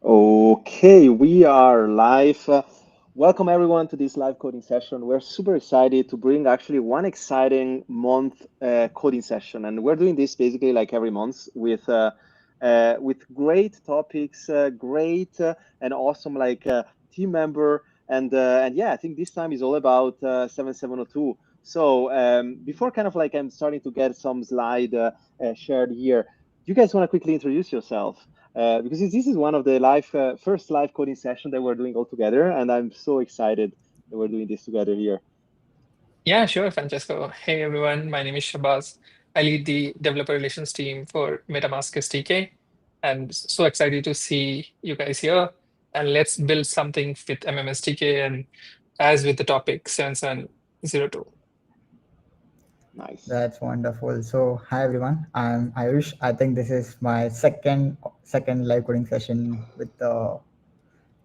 Okay, we are live. Welcome everyone to this live coding session. We're super excited to bring actually one exciting month coding session, and we're doing this basically like every month with great topics, great and awesome team member, and yeah, I think this time is all about 7702. So before kind of like I'm starting to get some slide shared here, you guys want to quickly introduce yourself? Because this is one of the first live coding session that we're doing all together, and I'm so excited that we're doing this together here. Yeah, sure, Francesco. Hey, everyone. My name is Shabazz. I lead the developer relations team for MetaMask SDK. And so excited to see you guys here. And let's build something with MMSDK and as with the topic 7702. Nice. That's wonderful. So, hi everyone. I'm Ayush. I think this is my second live coding session with the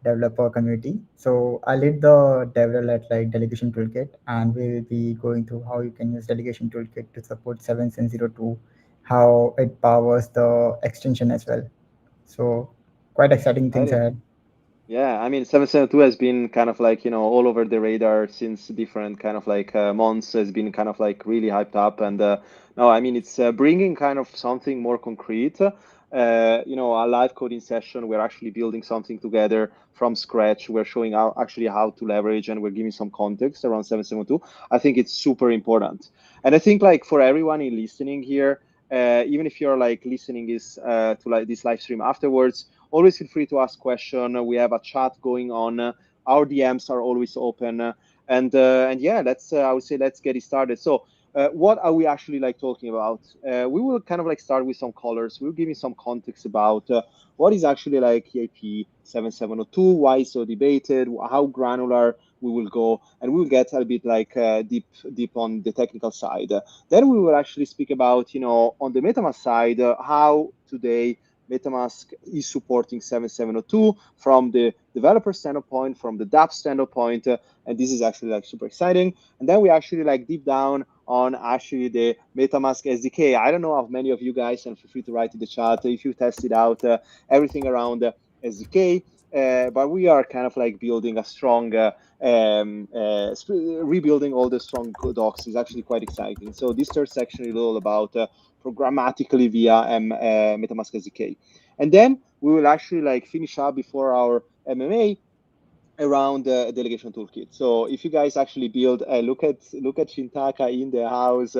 developer community. So, I lead the developer Delegation Toolkit, and we'll be going through how you can use Delegation Toolkit to support 7.0.2, how it powers the extension as well. So, quite exciting things Exciting. ahead. Yeah, I mean, 772 has been kind of like, all over the radar since different kind of months, has been kind of like really hyped up. And no, I mean, it's bringing kind of something more concrete. A live coding session. We're actually building something together from scratch. We're showing out actually how to leverage, and we're giving some context around 772. I think it's super important. And I think like for everyone in listening here, even if you're like listening is to like this live stream afterwards, always feel free to ask question. We have a chat going on. Our DMs are always open. And yeah, I would say let's get it started. So what are we actually like talking about? We will kind of like start with some colors. We'll give you some context about what is actually like EIP 7702, why it's so debated, how granular we will go, and we'll get a bit like deep on the technical side. Then we will actually speak about, on the MetaMask side, how today MetaMask is supporting 7702 from the developer standpoint, from the dApp standpoint, and this is actually like super exciting. And then we actually like deep down on actually the MetaMask SDK. I don't know how many of you guys, and feel free to write in the chat if you tested out everything around SDK. But we are kind of like building a strong, rebuilding all the strong docs is actually quite exciting. So this third section is all about programmatically via MetaMask SDK. And then we will actually like finish up before our MMA around the delegation toolkit. So if you guys actually build, look at Shintaka in the house.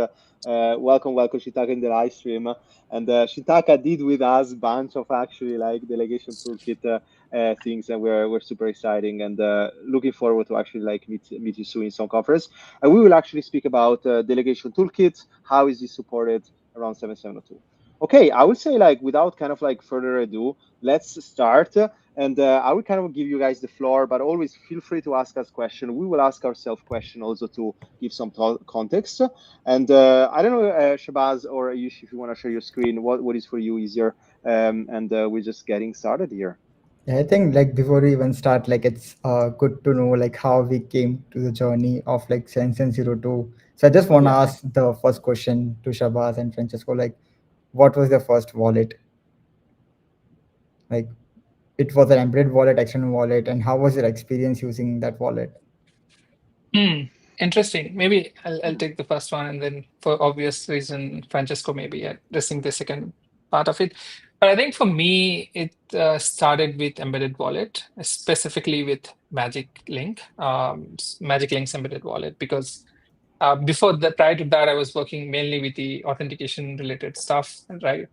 Welcome Shintaka in the live stream. And Shintaka did with us a bunch of actually like delegation toolkit things, and we're super exciting and looking forward to actually like meet you soon in some conference. And we will actually speak about delegation toolkit. How is this supported around 7702? Okay, I would say like without kind of like further ado, let's start. And I will kind of give you guys the floor, but always feel free to ask us questions. We will ask ourselves questions also to give some context. And I don't know, Shabazz or Ayush, if you want to share your screen, what is for you easier? And we're just getting started here. Yeah, I think before we even start, it's good to know how we came to the journey of Sense and Zero Two. So I just want to Yeah. ask the first question to Shabazz and Francesco, what was the first wallet? Like it was an embedded wallet, external wallet, and how was your experience using that wallet? Hmm, interesting. Maybe I'll take the first one and then for obvious reason, Francesco maybe addressing the second part of it. But I think for me, it started with embedded wallet, specifically with Magic Link, Magic Link's embedded wallet, because before that, prior to that, I was working mainly with the authentication related stuff, right?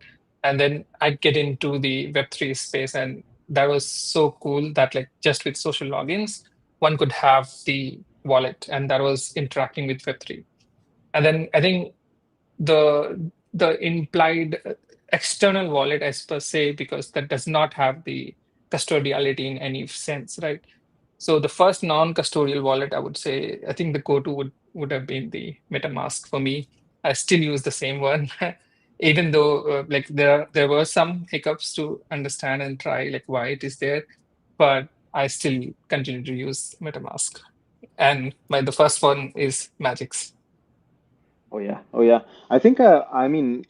And then I'd get into the Web3 space, and that was so cool that like just with social logins, one could have the wallet, and that was interacting with Web3. And then I think the implied external wallet as per se, because that does not have the custodiality in any sense, right? So the first non-custodial wallet, I would say, I think the go-to would have been the MetaMask for me. I still use the same one, even though like there were some hiccups to understand and try like why it is there, but I still continue to use MetaMask. And the first one is Magic's. Oh yeah, oh yeah. I think I mean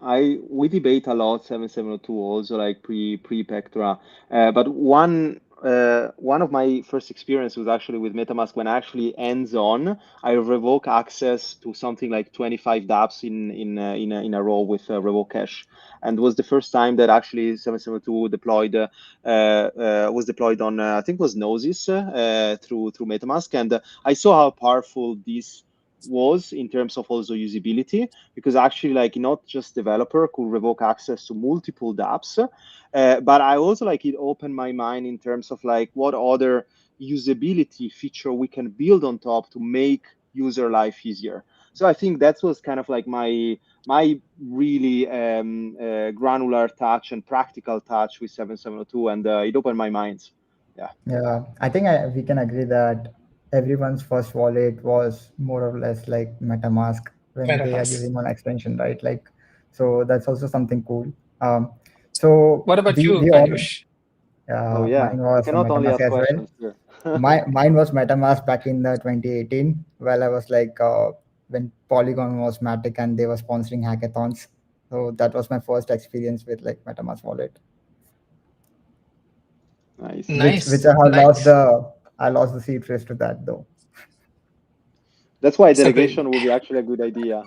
we debate a lot 7702 also like pre Pectra. But one of my first experience was actually with MetaMask when actually hands on I revoke access to something like 25 dApps in a row with revoke cache, and was the first time that actually 7702 deployed was deployed on I think it was Gnosis through MetaMask, and I saw how powerful this was in terms of also usability, because actually like not just developer could revoke access to multiple dApps, but I also like it opened my mind in terms of like what other usability feature we can build on top to make user life easier. So I think that was kind of like my really granular touch and practical touch with 7702, and it opened my mind. Yeah. Yeah, I think we can agree that everyone's first wallet was more or less like MetaMask when they are MetaMask. using one extension, right? Like, so that's also something cool. So What about we you, we all, Ayush? Oh yeah, mine we was from cannot only MetaMask ask as well. questions here. Mine was MetaMask back in the 2018. Well, I was like when Polygon was Matic and they were sponsoring hackathons. So that was my first experience with like MetaMask wallet, Nice. which Nice, I have lost nice. the seed phrase to that though. That's why So the delegation will be actually a good idea.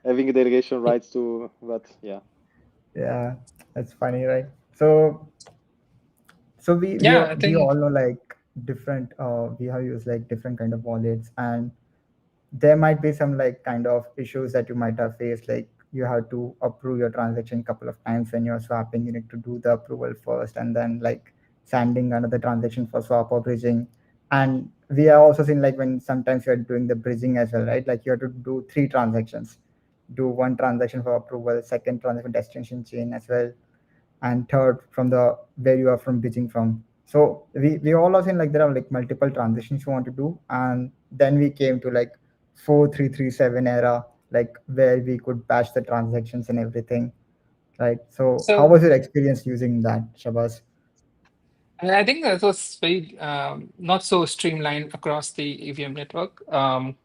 Having a delegation rights to, but yeah. Yeah, that's funny, right? So so yeah, I we all think know like different we have used like different kind of wallets, and there might be some like kind of issues that you might have faced, like you have to approve your transaction couple of times when you're swapping. You need to do the approval first and then like sending another transaction for swap or bridging. And we have also seen like when sometimes you're doing the bridging as well, right? Like you have to do three transactions, do one transaction for approval, second transaction destination chain as well, and third from the where you are from bridging from. So we all are saying like there are like multiple transitions you want to do, and then we came to like 4337 era, like where we could batch the transactions and everything, right? So how so. was your experience using that, Shabazz? And I think that was very not so streamlined across the EVM network.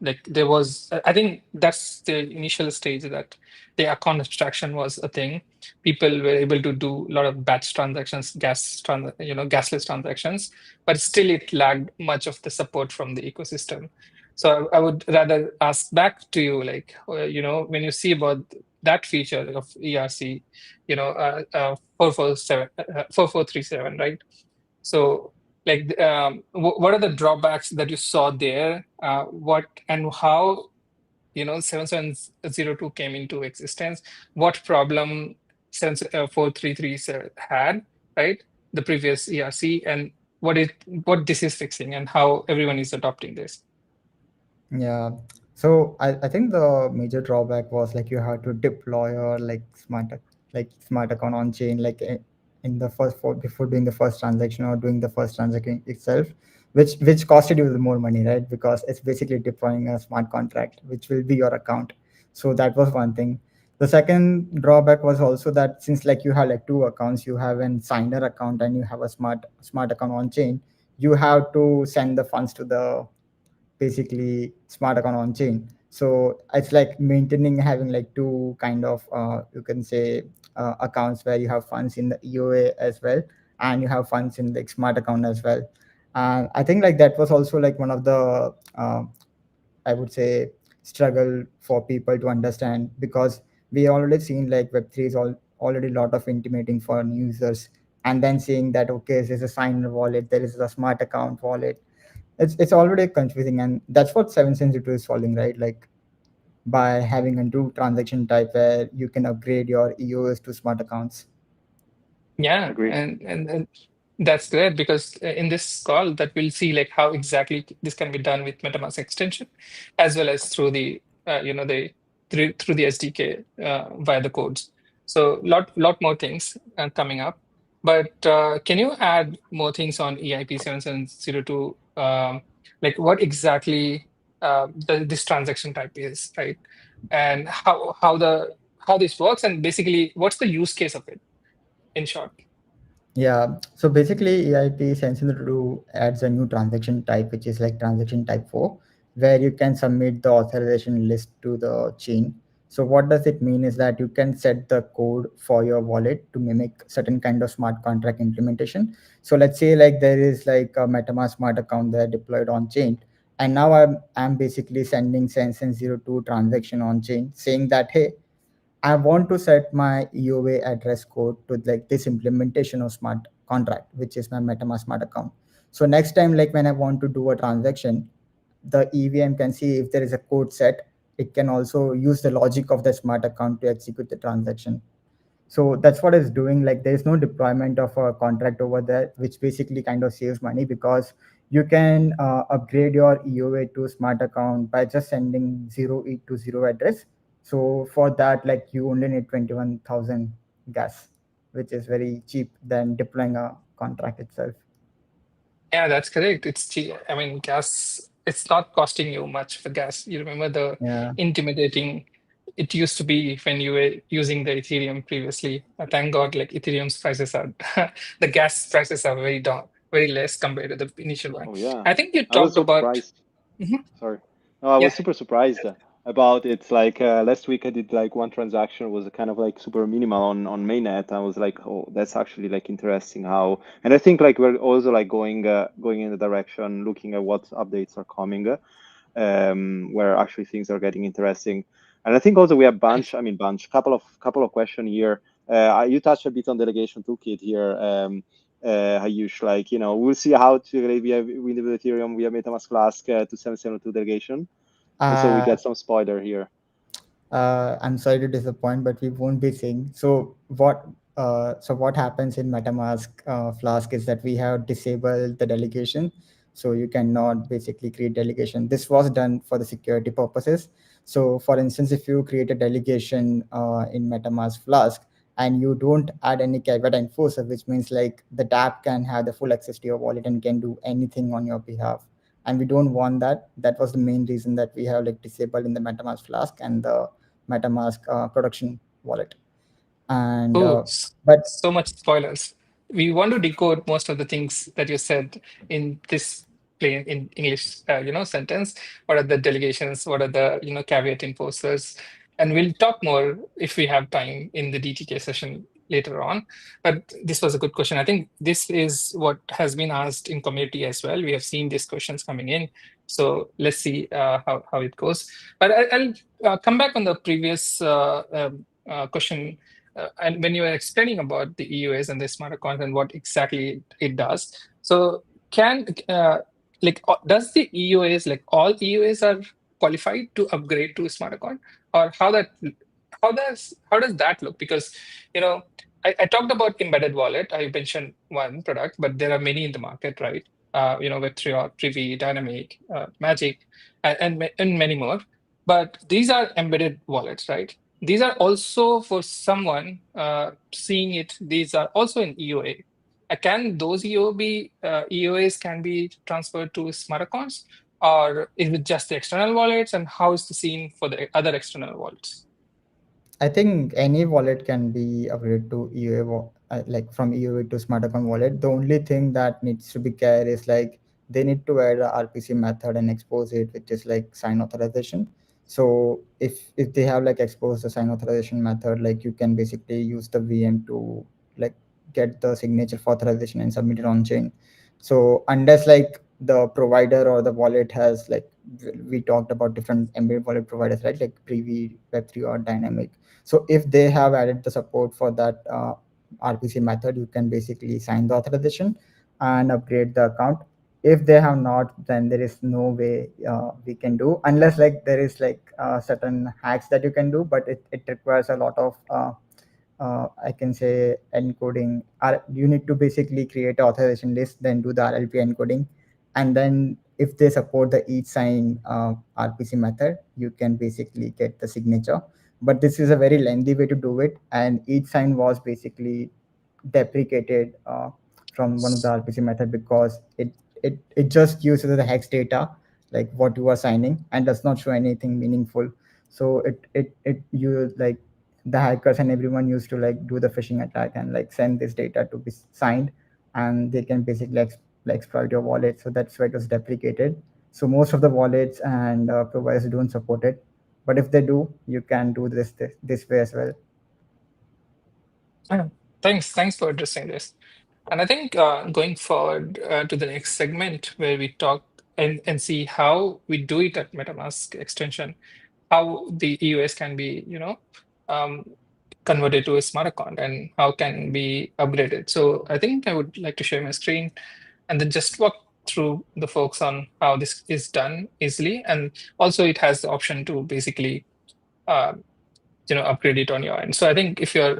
Like there was, I think that's the initial stage that the account abstraction was a thing. People were able to do a lot of batch transactions, gasless transactions, but still it lagged much of the support from the ecosystem. So I would rather ask back to you, like, when you see about that feature of ERC, 4437, right? So, like, what are the drawbacks that you saw there? What and how 7702 came into existence? What problem 4337 had, right? The previous ERC, and what this is fixing, and how everyone is adopting this. Yeah. So I think the major drawback was like you had to deploy your like smart account on chain like in the before doing the first transaction or doing the first transaction itself, which costed you the more money, right? Because it's basically deploying a smart contract, which will be your account. So that was one thing. The second drawback was also that since like you have like two accounts, you have an signer account and you have a smart account on chain, you have to send the funds to the basically smart account on chain. So it's like maintaining having like two kind of you can say accounts where you have funds in the EOA as well, and you have funds in the smart account as well. And I think like that was also like one of the I would say struggle for people to understand, because we already seen like Web3 is already a lot of intimating for new users, and then saying that okay, this is a signer wallet, there is a smart account wallet. It's already confusing, and that's what 7sensitive is solving, right? Like by having a new transaction type where you can upgrade your EOS to smart accounts. Yeah, Agree. and that's great because in this call that we'll see like how exactly this can be done with MetaMask extension, as well as through the through the SDK via the codes. So lot more things coming up. But can you add more things on EIP 7702? Like what exactly this transaction type is, right? And how this works, and basically what's the use case of it in short? Yeah. So basically, EIP Sentinel-2 adds a new transaction type, which is like transaction type 4, where you can submit the authorization list to the chain. So what does it mean is that you can set the code for your wallet to mimic certain kind of smart contract implementation. So let's say like there is like a MetaMask Smart account that deployed on chain, and now I'm basically sending Sensen02 transaction on chain saying that, hey, I want to set my EOA address code to like this implementation of smart contract, which is my MetaMask Smart account. So next time, like when I want to do a transaction, the EVM can see if there is a code set. It can also use the logic of the smart account to execute the transaction. So that's what it's doing. Like there is no deployment of a contract over there, which basically kind of saves money because you can upgrade your EOA to smart account by just sending 0 address. So for that, like you only need 21,000 gas, which is very cheap than deploying a contract itself. Yeah, that's correct. It's cheap. I mean, gas, it's not costing you much for gas. You remember the Yeah. intimidating it used to be when you were using the Ethereum previously. Thank God, like Ethereum's prices are the gas prices are very down, very less compared to the initial one. Oh yeah, I think you I was talked so about. surprised. Mhm. Sorry. No, I was Yeah, super surprised about it. Like last week, I did like one transaction was kind of like super minimal on mainnet. I was like, oh, that's actually like interesting how. And I think like we're also like going in the direction, looking at what updates are coming, where actually things are getting interesting. And I think also we have bunch. I mean, bunch. Couple of question here. You touched a bit on delegation toolkit here. Ayush, like we'll see how to we have with Ethereum, we have MetaMask Flask to 7702 delegation, and so we Uh, get some spoiler here. I'm sorry to disappoint, but we won't be seeing. So what? So what happens in MetaMask Flask is that we have disabled the delegation, so you cannot basically create delegation. This was done for the security purposes. So, for instance, if you create a delegation in MetaMask Flask and you don't add any caveat enforcer, which means like the dApp can have the full access to your wallet and can do anything on your behalf, and we don't want that. That was the main reason that we have like disabled in the MetaMask Flask and the MetaMask production wallet. And oh, but so much spoilers. We want to decode most of the things that you said in this plain in English, sentence. What are the delegations? What are the, caveat enforcers? And we'll talk more if we have time in the DTK session later on. But this was a good question. I think this is what has been asked in community as well. We have seen these questions coming in. So let's see how it goes. But I'll come back on the previous question and when you were explaining about the EUAs and the smart account and what exactly it does, so can does the EUAs, like all EUAs are qualified to upgrade to a smart account, or how does that look? Because you know I talked about embedded wallet. I mentioned one product, but there are many in the market, right? Web3 or Privy, Dynamic, Magic, and many more. But these are embedded wallets, right? These are also for someone seeing it. These are also in EOA. Can those EOAs can be transferred to smart accounts, or is it just the external wallets? And how is the scene for the other external wallets? I think any wallet can be upgraded to EUA, like from EUA to smart account wallet. The only thing that needs to be care is like they need to add a RPC method and expose it, which is like sign authorization. So if they have like exposed the sign authorization method, like you can basically use the VM to like get the signature for authorization and submit it on chain. So unless like the provider or the wallet has like we talked about different embedded wallet providers, right? Like Privy, Web3 or Dynamic. So if they have added the support for that RPC method, you can basically sign the authorization and upgrade the account. If they have not, then there is no way we can do, unless like there is like certain hacks that you can do, but it requires a lot of I can say encoding. You need to basically create an authorization list, then do the RLP encoding, and then if they support the each sign RPC method, you can basically get the signature. But this is a very lengthy way to do it, and each sign was basically deprecated from one of the RPC method because it just uses the hex data like what you are signing and does not show anything meaningful. So it you like the hackers and everyone used to like do the phishing attack and like send this data to be signed, and they can basically like exploit your wallet. So that's why it was deprecated. So most of the wallets and providers don't support it. But if they do, you can do this way as well. Thanks for addressing this. And I think going forward to the next segment where we talk and see how we do it at MetaMask Extension, how the EOS can be, um, converted to a smart account and how can be upgraded. So I think I would like to share my screen and then just walk through the folks on how this is done easily. And also it has the option to basically uh, upgrade it on your end. So I think if you're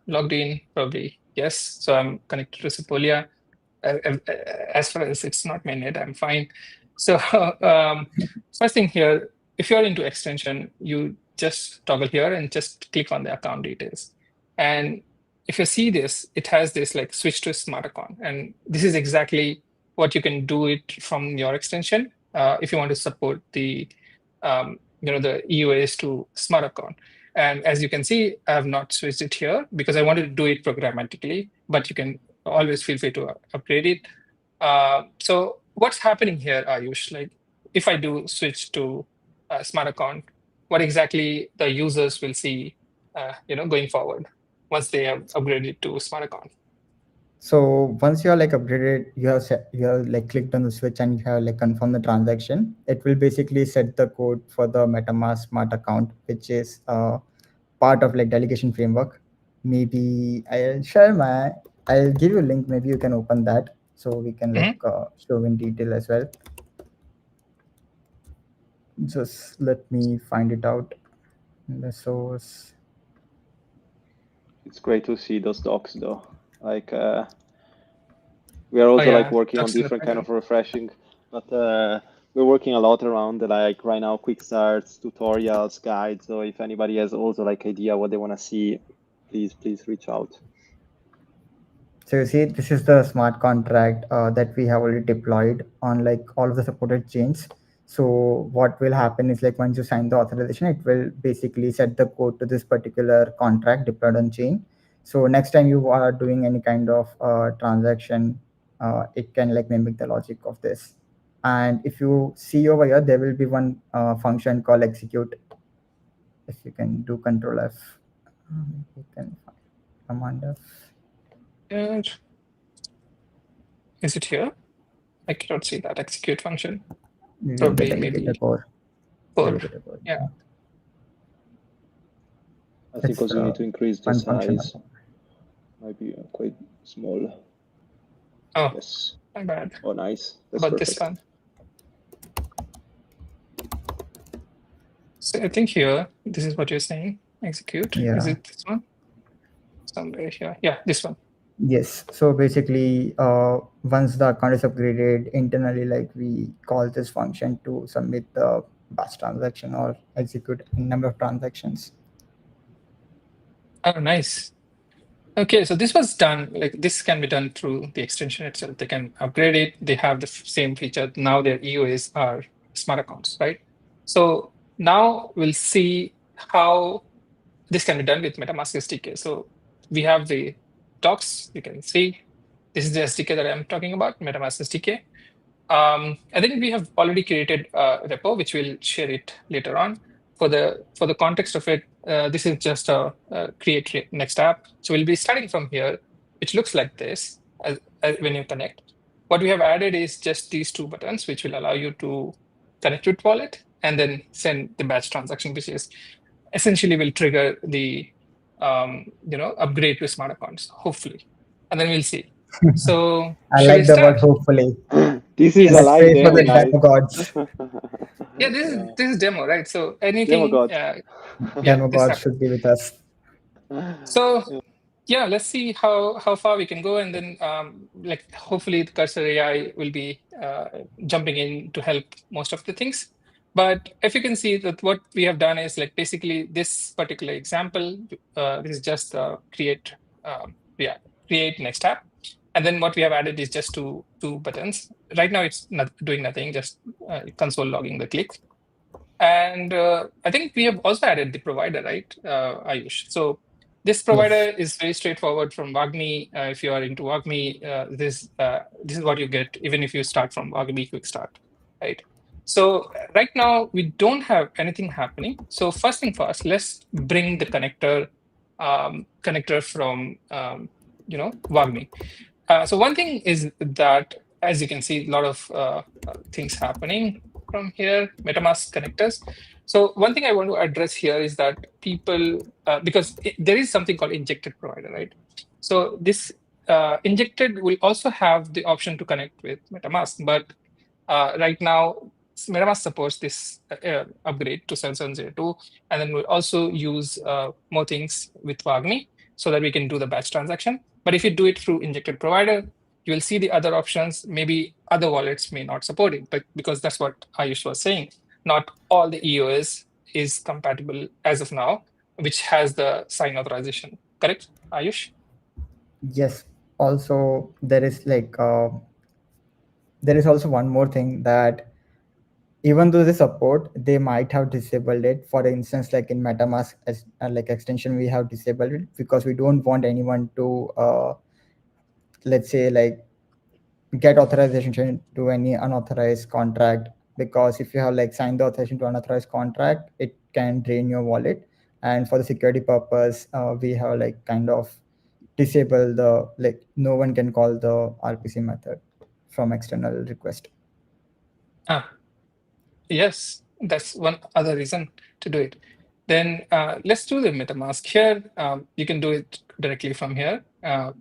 logged in, probably yes. So I'm connected to Sepolia. As far as it's not mainnet, I'm fine. So first thing here, if you're into extension, you just toggle here and just click on the account details. And if you see this, it has this like switch to smart account. And this is exactly what you can do it from your extension if you want to support the the EOS to smart account. And as you can see, I have not switched it here because I wanted to do it programmatically, but you can always feel free to upgrade it. So what's happening here, Ayush? Like if I do switch to a smart account, what exactly the users will see, going forward once they have upgraded to smart account? So once you are like upgraded, you have like clicked on the switch and you have like confirmed the transaction. It will basically set the code for the MetaMask Smart Account, which is part of like delegation framework. Maybe I'll give you a link. Maybe you can open that so we can like show in detail as well. Just let me find it out in the source. It's great to see those docs though. Like we are also like working on different kind of refreshing, but we're working a lot around like right now quick starts, tutorials, guides. So if anybody has also like idea what they want to see, please reach out. So you see, this is the smart contract that we have already deployed on like all of the supported chains. So what will happen is like once you sign the authorization, it will basically set the code to this particular contract deployed on chain. So next time you are doing any kind of transaction, it can like mimic the logic of this. And if you see over here, there will be one function called execute. If you can do Control F, you can find Command F. Is it here? I cannot see that execute function. Probably maybe core. Yeah. I think also you need to increase the size. Might be quite small. Oh, yes. My bad. Oh, nice. That's perfect. This one. So I think here, this is what you're saying. Execute. Yeah. Is it this one? Somewhere here. Yeah, this one. Yes. So basically, once the account is upgraded internally, like we call this function to submit the batch transaction or execute a number of transactions. Oh, nice. Okay, so this was done, like this can be done through the extension itself. They can upgrade it. They have the same feature. Now their EOS are smart accounts, right? So now we'll see how this can be done with MetaMask SDK. So we have the docs, you can see. This is the SDK that I'm talking about, MetaMask SDK. I think we have already created a repo, which we'll share it later on. For the context of it, this is just a create next app. So we'll be starting from here, which looks like this as when you connect. What we have added is just these two buttons, which will allow you to connect with wallet and then send the batch transaction, which is essentially will trigger the upgrade to smart accounts, hopefully, and then we'll see. So I like the word hopefully. This is a live demo, guys. Demo gods. Yeah, this is demo, right? So anything, demo gods should be with us. So yeah, let's see how far we can go, and then like hopefully the Cursor AI will be jumping in to help most of the things. But if you can see that what we have done is like basically this particular example, this is just create next app. And then what we have added is just two buttons. Right now, it's not doing nothing, just console logging the click. And I think we have also added the provider, right, Ayush? So this provider is very straightforward from Wagmi. If you are into Wagmi, this is what you get, even if you start from Wagmi Quick Start, right? So right now we don't have anything happening. So first thing first, let's bring the connector from Wagmi. So one thing is that, as you can see, a lot of things happening from here, MetaMask connectors. So one thing I want to address here is that people, because there is something called injected provider, right? So this injected will also have the option to connect with MetaMask, but right now MetaMask supports this upgrade to 7702, and then we'll also use more things with Wagmi so that we can do the batch transaction. But if you do it through injected provider, you will see the other options. Maybe other wallets may not support it, but because that's what Ayush was saying, not all the EOS is compatible as of now, which has the sign authorization. Correct, Ayush? Yes. Also, there is also one more thing that even though they support, they might have disabled it. For instance, like in MetaMask as like extension, we have disabled it because we don't want anyone to let's say like get authorization to any unauthorized contract, because if you have like signed the authorization to unauthorized contract, it can drain your wallet. And for the security purpose, we have like kind of disable the, like, no one can call the RPC method from external request. Ah, yes, that's one other reason to do it. Then let's do the MetaMask here. You can do it directly from here,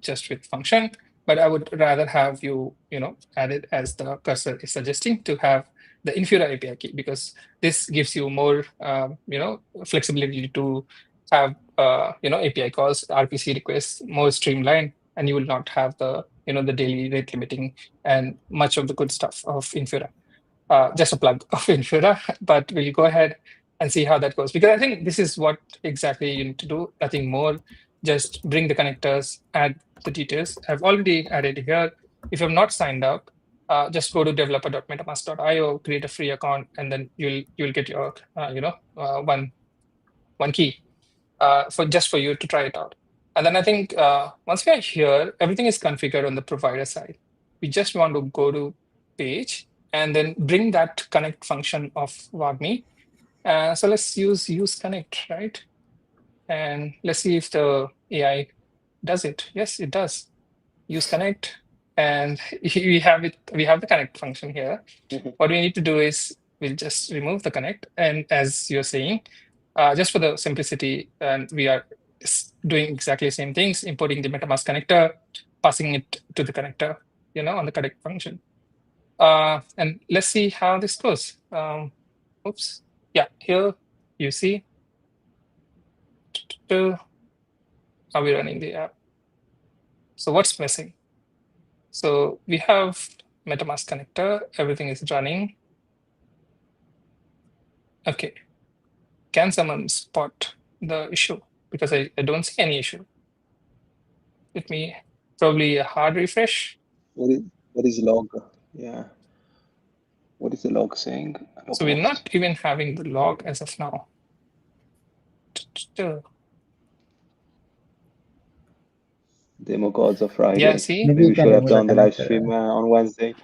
just with function. But I would rather have you, add it as the cursor is suggesting, to have the Infura API key, because this gives you more, flexibility to have, API calls, RPC requests more streamlined, and you will not have the daily rate limiting and much of the good stuff of Infura. Just a plug of Infura, but we'll go ahead and see how that goes, because I think this is what exactly you need to do. Nothing more. Just bring the connectors, add the details. I've already added here. If you've not signed up, just go to developer.metamask.io, create a free account, and then you'll get your one key for you to try it out. And then I think once we are here, everything is configured on the provider side. We just want to go to page and then bring that connect function of Wagmi. So let's use connect, right? And let's see if the AI does it. Yes, it does. Use connect, and we have it. We have the connect function here. What we need to do is we'll just remove the connect, and as you're saying, just for the simplicity, and we are doing exactly the same things, importing the MetaMask connector, passing it to the connector, on the connect function. And let's see how this goes. Oops. Yeah, here you see how we're running the app. So what's missing? So we have MetaMask connector, everything is running. Okay. Can someone spot the issue? Because I don't see any issue. Let me probably a hard refresh. What is log? Yeah. What is the log saying? So we're not even having the log as of now. Demo gods of Friday. Yeah, see? Maybe Maybe you we can should have remove done the the live connector. stream on Wednesday.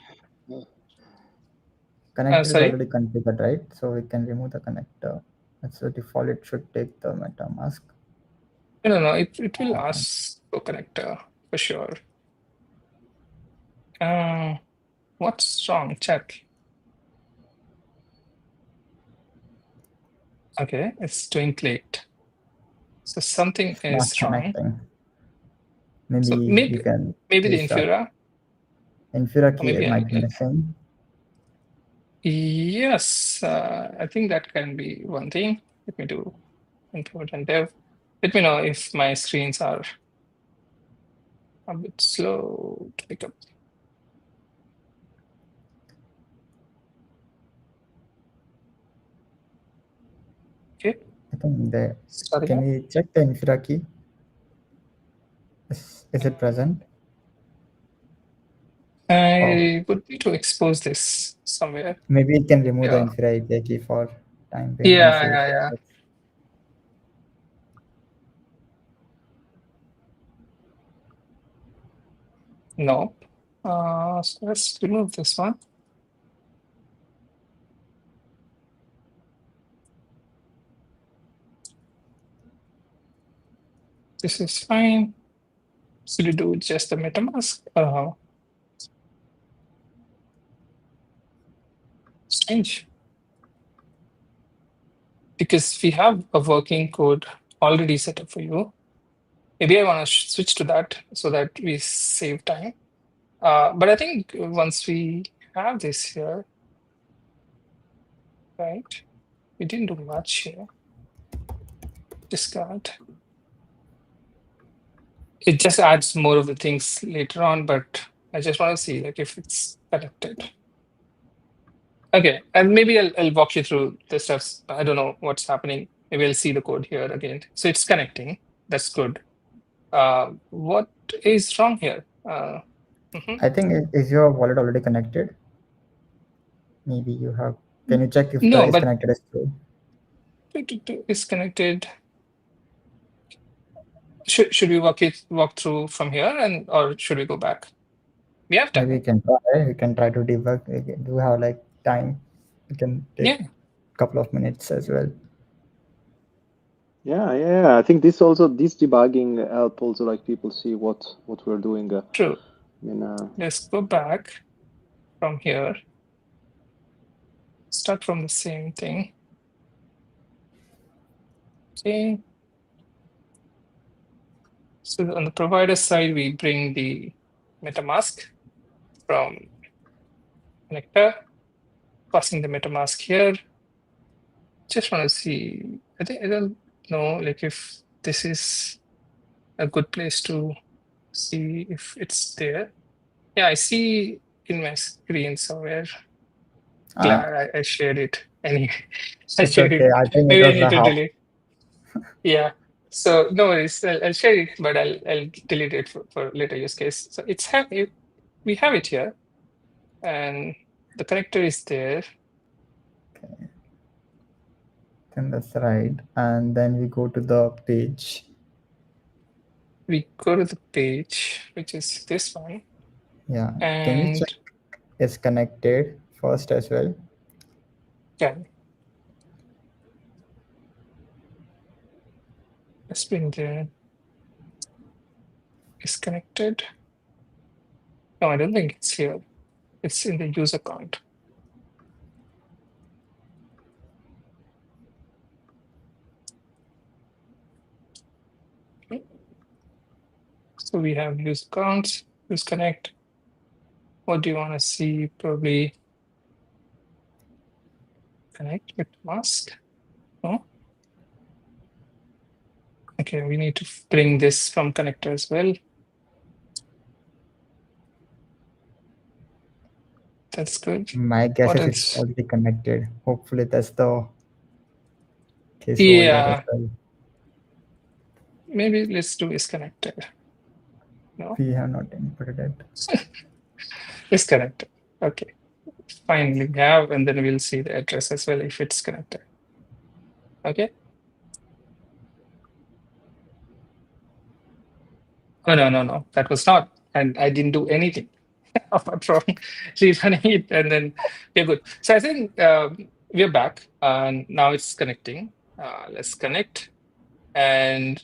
Connector is Sorry? already configured, right? So we can remove the connector. That's the default. It should take the MetaMask. No. It will ask for connector for sure. What's wrong, chat? Okay, it's doing late. So something It's not is wrong. connecting. Maybe So you can maybe the restart. Infura. Infura key Maybe might be missing. Yes, I think that can be one thing. Let me do import and dev. Let me know if my screens are a bit slow to pick up. Okay. I think Sorry. can we check the Infura key? Is it present? I would need to expose this somewhere. Maybe it can remove the Yeah. Infura API key for time being. Yeah. Nope. So let's remove this one. This is fine. Should we do just the MetaMask? Strange. Because we have a working code already set up for you. Maybe I want to switch to that so that we save time. But I think once we have this here, right? We didn't do much here. Discard. It just adds more of the things later on, but I just want to see like if it's connected. Okay, and maybe I'll walk you through the steps. I don't know what's happening. Maybe I'll see the code here again. So it's connecting. That's good. What is wrong here? I think is your wallet already connected? Maybe you have. Can you check if the No, is but connected is true? is connected. Should we walk through from here or should we go back? We have time. Maybe you can try. We can try to debug. We do have like time. We can take a couple of minutes as well. Yeah. I think this debugging help also like people see what we're doing. True. I mean, Let's go back from here. Start from the same thing. Okay. So on the provider side, we bring the MetaMask from connector, passing the MetaMask here. Just want to see. I don't know like if this is a good place to see if it's there. Yeah, I see in my screen somewhere. Glad I shared it. Anyway, I It's shared okay. it. I think it Maybe I was need a to half. delete. Yeah. So no worries. I'll share it, but I'll delete it for later use case. So we have it here, and the connector is there. Okay. Then that's right. And then we go to the page. We go to the page, which is this one. Yeah. And Can you check it's connected first as well? yeah. It's been there. It's connected. No, I don't think it's here. It's in the user account. Okay. So we have use accounts, use connect. What do you want to see? Probably connect with mask. No? Okay, we need to bring this from connector as well. That's good. My guess What is it's else? already connected. Hopefully that's the case over there as Yeah, well. maybe let's do is connected. No, We have not inputted it. it's connected. Okay, finally we have, and then we'll see the address as well if it's connected. Okay. Oh, no, that was not, and I didn't do anything apart from rerunning it, and then we're good. So I think we're back, and now it's connecting. Let's connect, and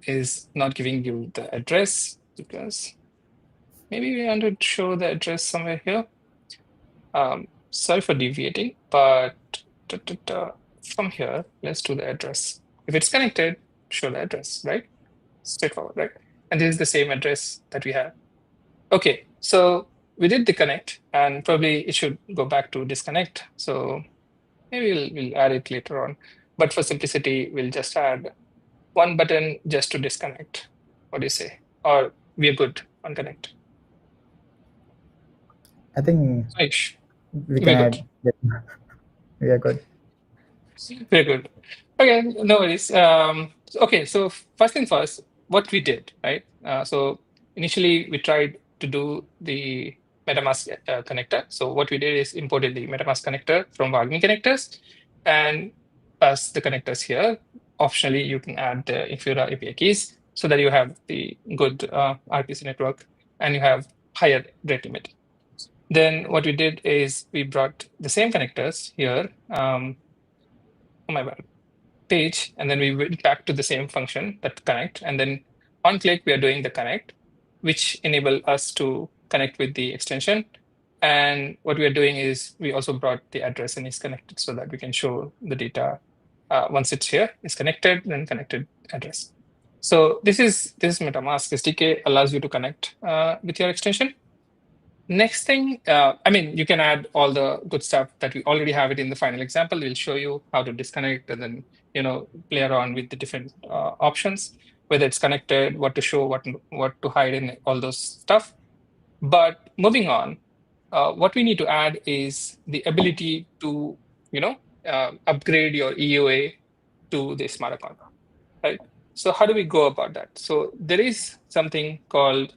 is not giving you the address because maybe we want to show the address somewhere here. Sorry for deviating, but from here, let's do the address. If it's connected, show the address, right? Straightforward, right? And this is the same address that we have. Okay, so we did the connect, and probably it should go back to disconnect. So maybe we'll add it later on. But for simplicity, we'll just add one button just to disconnect. What do you say? Or we're good on connect? I think Aish, we we're can good. add. We are good. We're good. Okay, no worries. Okay, so first thing first, what we did, right? So initially we tried to do the MetaMask connector. So what we did is imported the MetaMask connector from Wagmi connectors and pass the connectors here. Optionally, you can add the Infura API keys so that you have the good RPC network and you have higher rate limit. Then what we did is we brought the same connectors here. Oh my bad. page, and then we went back to the same function, that connect, and then on click, we are doing the connect, which enable us to connect with the extension. And what we are doing is we also brought the address and is connected so that we can show the data. Once it's here, it's connected, then connected address. So this is MetaMask SDK allows you to connect with your extension. Next thing, I mean, you can add all the good stuff that we already have it in the final example. We'll show you how to disconnect and then, play around with the different options, whether it's connected, what to show, what to hide, and all those stuff. But moving on, what we need to add is the ability to, upgrade your EOA to the smart account, right? So how do we go about that? So there is something called,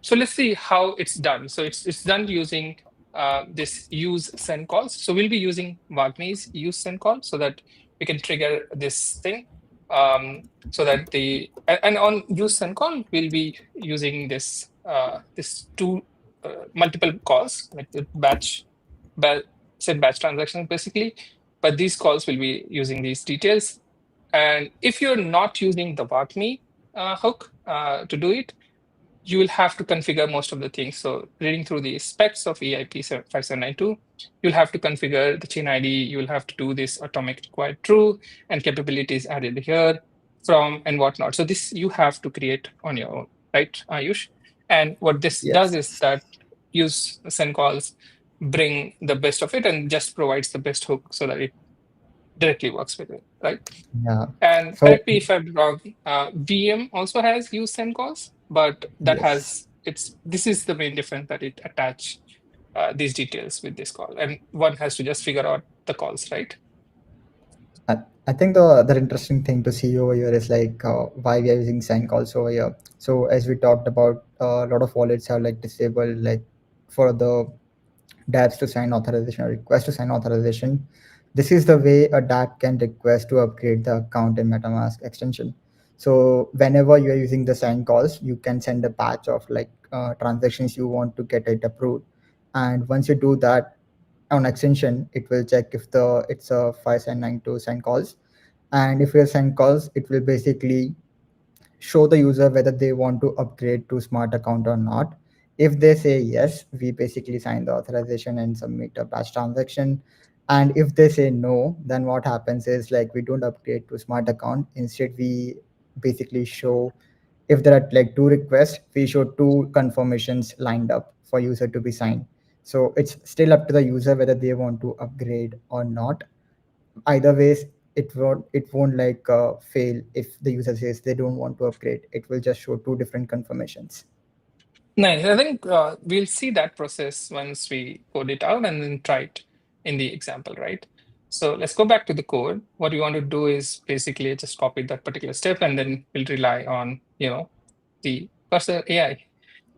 so let's see how it's done. So it's done using this useSendCall. So we'll be using Wagmi's useSendCall so that we can trigger this thing. So that and on useSendCall, we'll be using this two multiple calls, like the send batch transactions basically. But these calls will be using these details. And if you're not using the Wagmi hook to do it, you will have to configure most of the things. So reading through the specs of EIP-7702, you'll have to configure the chain ID. You'll have to do this atomic required true and capabilities added here from and whatnot. So this you have to create on your own, right, Ayush? And what this does is that useSendCalls bring the best of it and just provides the best hook so that it directly works with it, right? Yeah. And So correct me if I'm wrong, VM also has useSendCalls, but that yes. this is the main difference, that it attach these details with this call, and one has to just figure out the calls, right? I think the interesting thing to see over here is like why we are using sign calls over here. So as we talked about, a lot of wallets have like disabled like for the dApps to sign authorization or request to sign authorization. This is the way a dApp can request to upgrade the account in MetaMask extension. So whenever you are using the sign calls, you can send a batch of like transactions you want to get it approved. And once you do that on extension, it will check if it's a 5792 sign calls. And if you send calls, it will basically show the user whether they want to upgrade to smart account or not. If they say yes, we basically sign the authorization and submit a batch transaction. And if they say no, then what happens is like we don't upgrade to smart account. Instead, we basically show, if there are like two requests, we show two confirmations lined up for user to be signed. So it's still up to the user whether they want to upgrade or not. Either ways, it won't like fail if the user says they don't want to upgrade. It will just show two different confirmations. Nice. I think we'll see that process once we code it out and then try it in the example, right? So let's go back to the code. What we want to do is basically just copy that particular step, and then we'll rely on, the cursor AI.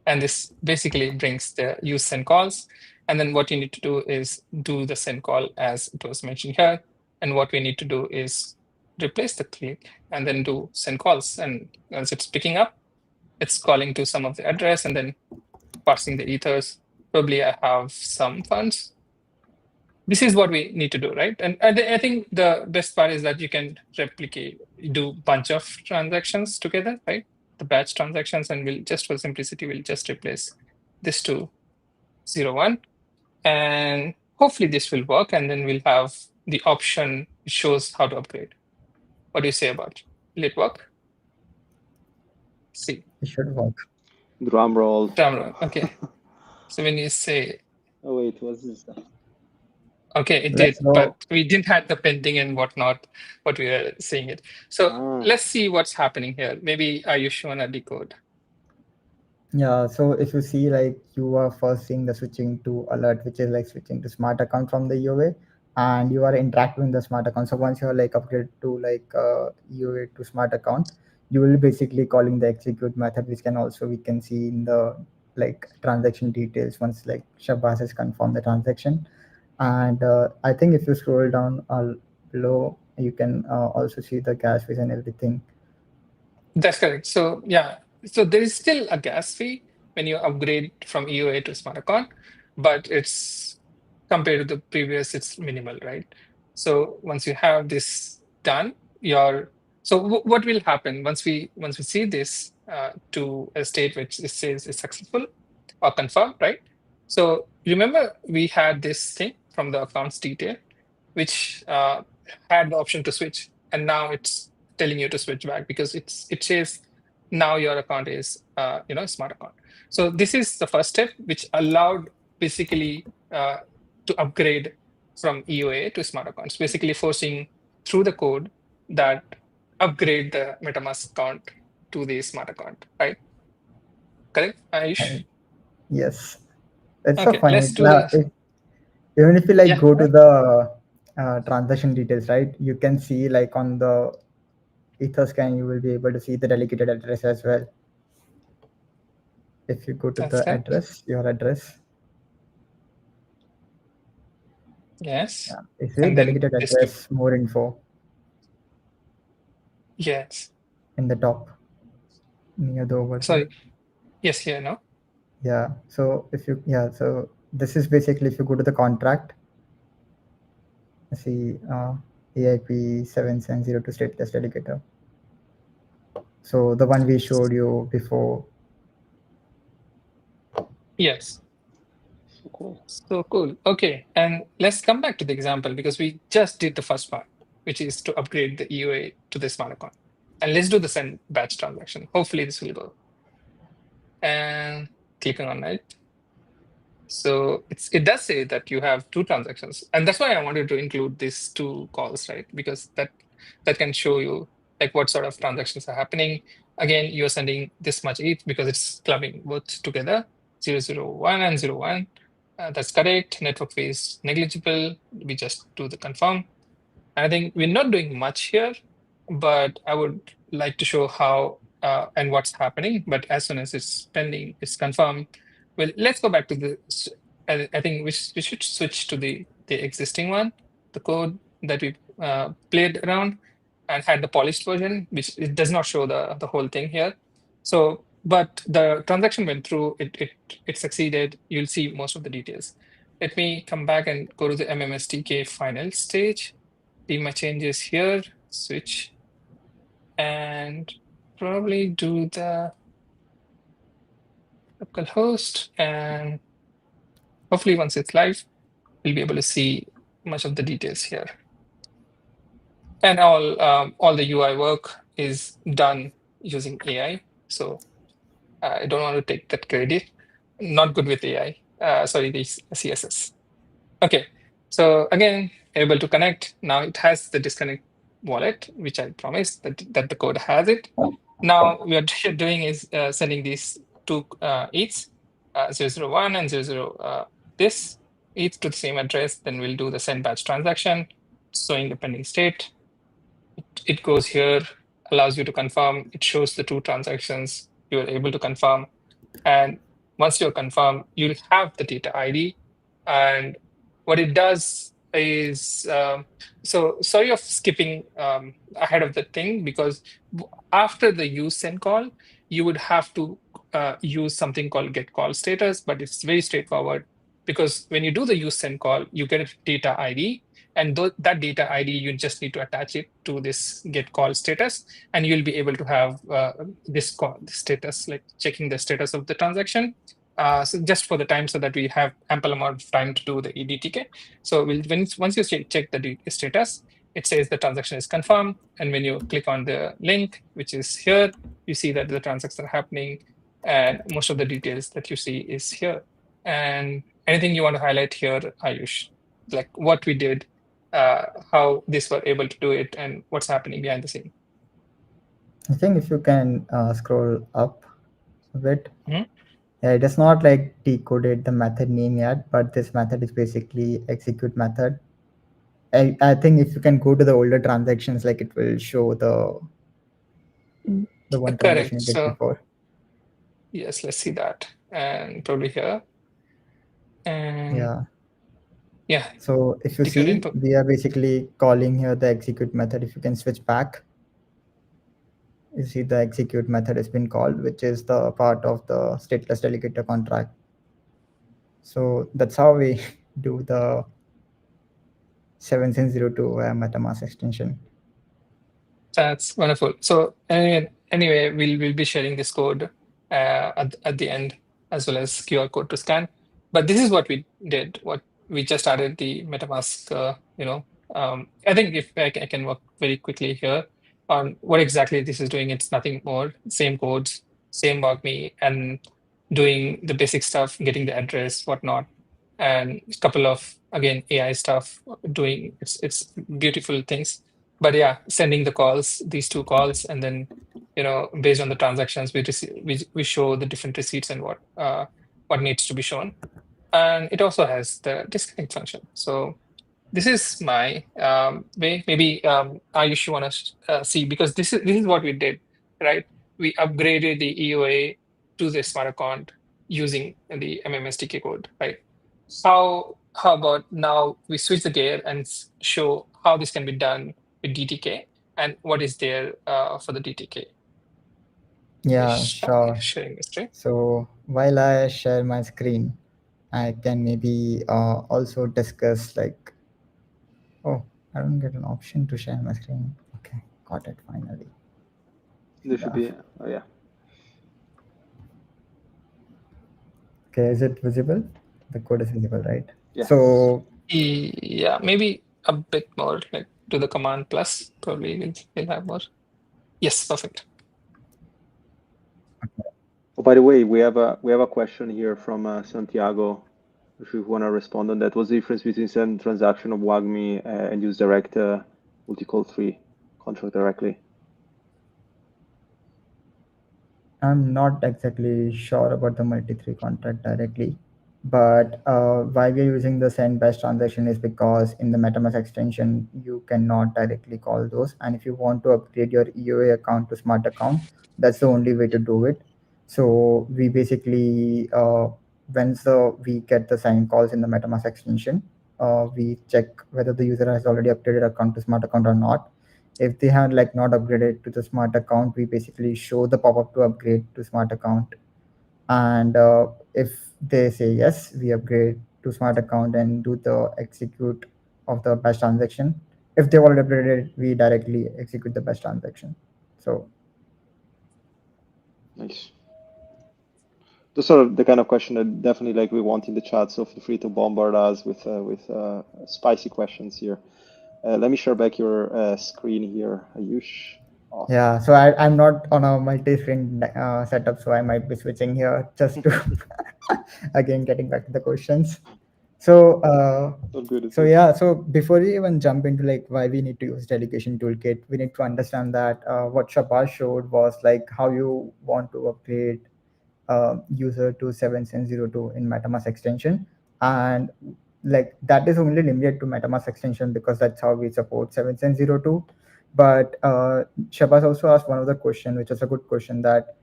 And this basically brings the useSendCalls. And then what you need to do is do the send call as it was mentioned here. And what we need to do is replace the click and then do send calls. And once it's picking up, it's calling to some of the address and then parsing the ethers. Probably I have some funds. This is what we need to do, right? And I think the best part is that you can do bunch of transactions together, right? The batch transactions, and we'll just for simplicity, we'll just replace this to 0, 1. And hopefully this will work. And then we'll have the option which shows how to upgrade. What do you say about it? Will it work? See. It should work. Drum roll. Drum roll. Okay. So when you say, oh wait, what's this? Okay, it did, but we didn't have the pending and whatnot, what we were seeing it. So let's see what's happening here. Maybe Ayush wanna decode. Yeah, so if you see like you are first seeing the switching to alert, which is like switching to smart account from the EOA, and you are interacting with the smart account. So once you're like upgrade to like EOA to smart account, you will be basically calling the execute method, which we can see in the like transaction details once like Shabazz has confirmed the transaction. And I think if you scroll down below, you can also see the gas fees and everything. That's correct. So yeah, so there is still a gas fee when you upgrade from EOA to smart account, but it's compared to the previous, it's minimal, right? So once you have this done, what will happen once we see this to a state which it says is successful or confirmed, right? So remember we had this thing from the accounts detail, which had the option to switch, and now it's telling you to switch back because it says now your account is a smart account. So this is the first step, which allowed basically to upgrade from EOA to smart accounts, basically forcing through the code that upgrade the MetaMask account to the smart account, right? Correct, Ayush? Yes, it's so Okay, funny. let's do the Even if you like yeah. go to the transaction details, right? You can see like on the Etherscan, you will be able to see the delegated address as well. If you go to That's the correct. address, your address, Yes, is it and then delegated description. address, more info Yes. in the top near the overview. Sorry. Yes. Here. No. Yeah. So so this is basically if you go to the contract, see EIP-7702 stateless delegator. So the one we showed you before. Yes. Cool. So cool. Okay, and let's come back to the example because we just did the first part, which is to upgrade the EOA to the smart account. And let's do the send batch transaction. Hopefully this will go. And clicking on it. So it does say that you have two transactions, and that's why I wanted to include these two calls, right? Because that can show you like what sort of transactions are happening. Again, you're sending this much each because it's clubbing both together, 001 and 01. That's correct. Network fee is negligible. We just do the confirm. I think we're not doing much here, but I would like to show how and what's happening. But as soon as it's pending, it's confirmed. Well, let's go back to the. I think we should switch to the existing one, the code that we played around and had the polished version, which it does not show the whole thing here. So, but the transaction went through. It succeeded. You'll see most of the details. Let me come back and go to the MMSDK final stage. See my changes here, switch, and probably do the localhost. And hopefully once it's live, we'll be able to see much of the details here. And all the UI work is done using AI. So I don't want to take that credit. Not good with AI. Sorry, the CSS. Okay, so again, able to connect. Now it has the disconnect wallet, which I promised that the code has it. Now we are doing is sending these two ETHs, 001 and 00 this ETH to the same address. Then we'll do the send batch transaction, showing the pending state. It goes here, allows you to confirm. It shows the two transactions. You are able to confirm. And once you're confirmed, you'll have the data ID. And what it does is, so sorry of skipping ahead of the thing, because after the use send call, you would have to use something called getCallsStatus, but it's very straightforward because when you do the use send call, you get a data ID. And that data ID, you just need to attach it to this getCallsStatus, and you'll be able to have this call, the status, like checking the status of the transaction. So just for the time, so that we have ample amount of time to do the EDTK. So once you check the status, it says the transaction is confirmed. And when you click on the link, which is here, you see that the transactions are happening, and most of the details that you see is here. And anything you want to highlight here, Ayush, like what we did, how this were able to do it, and what's happening behind the scene. I think if you can scroll up a bit. Mhm. Yeah, it has not like decoded the method name yet, but this method is basically execute method. I think if you can go to the older transactions, like it will show the one transaction Correct. you did So before. yes, let's see that, and probably here, and Yeah. yeah, So if you execute see, input. we are basically calling here the execute method. If you can switch back, you see the execute method has been called, which is the part of the stateless delegator contract. So that's how we do the 7702 MetaMask extension. That's wonderful. So anyway, we'll be sharing this code at the end, as well as QR code to scan. But this is what we did. What we just added the MetaMask. I think if I can work very quickly here on what exactly this is doing. It's nothing more. Same codes, same Wagmi, and doing the basic stuff, getting the address, whatnot, and a couple of again AI stuff, doing it's beautiful things. But yeah, sending the calls, these two calls, and then based on the transactions we show the different receipts and what needs to be shown. And it also has the disconnect function. So this is my way. Maybe Ayush, you want to see, because this is what we did, right? We upgraded the EOA to the smart account using the MMSDK code, right? How about now we switch the gear and show how this can be done with DTK and what is there for the DTK. Yeah, sure. Sharing the screen. So while I share my screen, I can maybe also discuss like, oh, I don't get an option to share my screen. Okay, got it finally. There should be, oh yeah. Okay, is it visible? The code is visible, right? Yes. So Yeah, maybe a bit more, like to the command plus, probably we'll have more. Yes, perfect. okay. Oh, by the way, we have a question here from Santiago. If you want to respond on that, what's the difference between send transaction of Wagmi and use direct multi-call 3 contract directly? I'm not exactly sure about the multi-3 contract directly, but why we're using the send batch transaction is because in the MetaMask extension, you cannot directly call those. And if you want to upgrade your EOA account to smart account, that's the only way to do it. So we basically, we get the sign calls in the MetaMask extension, we check whether the user has already upgraded account to smart account or not. If they had like not upgraded to the smart account, we basically show the pop-up to upgrade to smart account. And if they say yes, we upgrade to smart account and do the execute of the batch transaction. If they've already upgraded, we directly execute the batch transaction. So Nice. Those are the kind of question that definitely like we want in the chat. So feel free to bombard us with spicy questions here. Let me share back your screen here, Ayush. Awesome. yeah, so I'm not on a multi-screen setup, so I might be switching here just to again getting back to the questions. So Good. so yeah, so before we even jump into like why we need to use delegation toolkit, we need to understand that what Shabazz showed was like how you want to upgrade user to 7702 in MetaMask extension, and like that is only limited to MetaMask extension because that's how we support 7702. But Shabazz also asked one of the question, which is a good question, that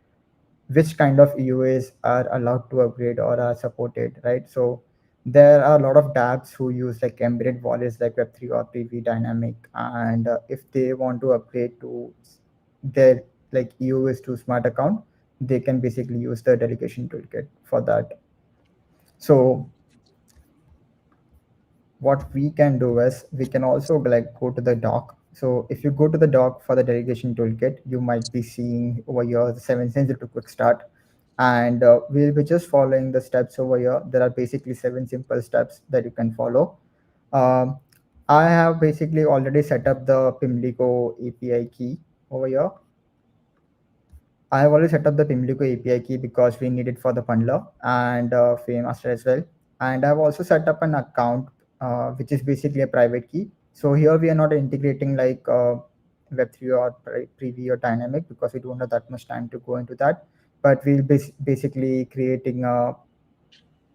which kind of EUAs are allowed to upgrade or are supported, right? So there are a lot of dApps who use like embedded wallets like Web3 or PV Dynamic, and if they want to upgrade to their like EUAs to smart account, they can basically use the delegation toolkit for that. So what we can do is we can also like go to the doc. So if you go to the doc for the delegation toolkit, you might be seeing over here the 7 cents to quick start. And we'll be just following the steps over here. There are basically 7 simple steps that you can follow. Um, I have basically already set up the Pimlico API key over here. I have already set up the Pimlico API key because we need it for the bundler and FameMaster as well. And I've also set up an account, which is basically a private key. So here we are not integrating like Web3 or Preview or Dynamic because we don't have that much time to go into that. But we'll be basically creating a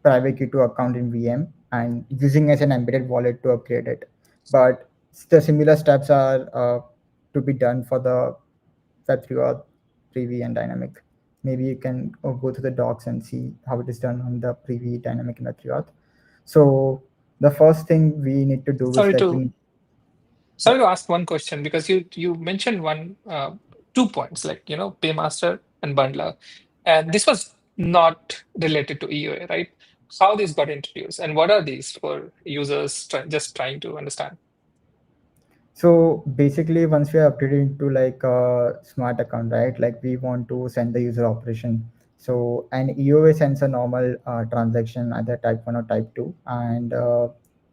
private key to account in VM and using as an embedded wallet to upgrade it. But the similar steps are to be done for the Web3 or Preview and Dynamic. Maybe you can go to the docs and see how it is done on the Preview, Dynamic, and Web3 auth. So the first thing we need to do is Sorry like to sorry to ask one question, because you mentioned 2 points, like paymaster and bundler, and this was not related to EOA, right? How this got introduced and what are these for users just trying to understand? So basically, once we are updated into like a smart account, right? Like we want to send the user operation. So an EOA sends a normal transaction, either type 1 or type 2, and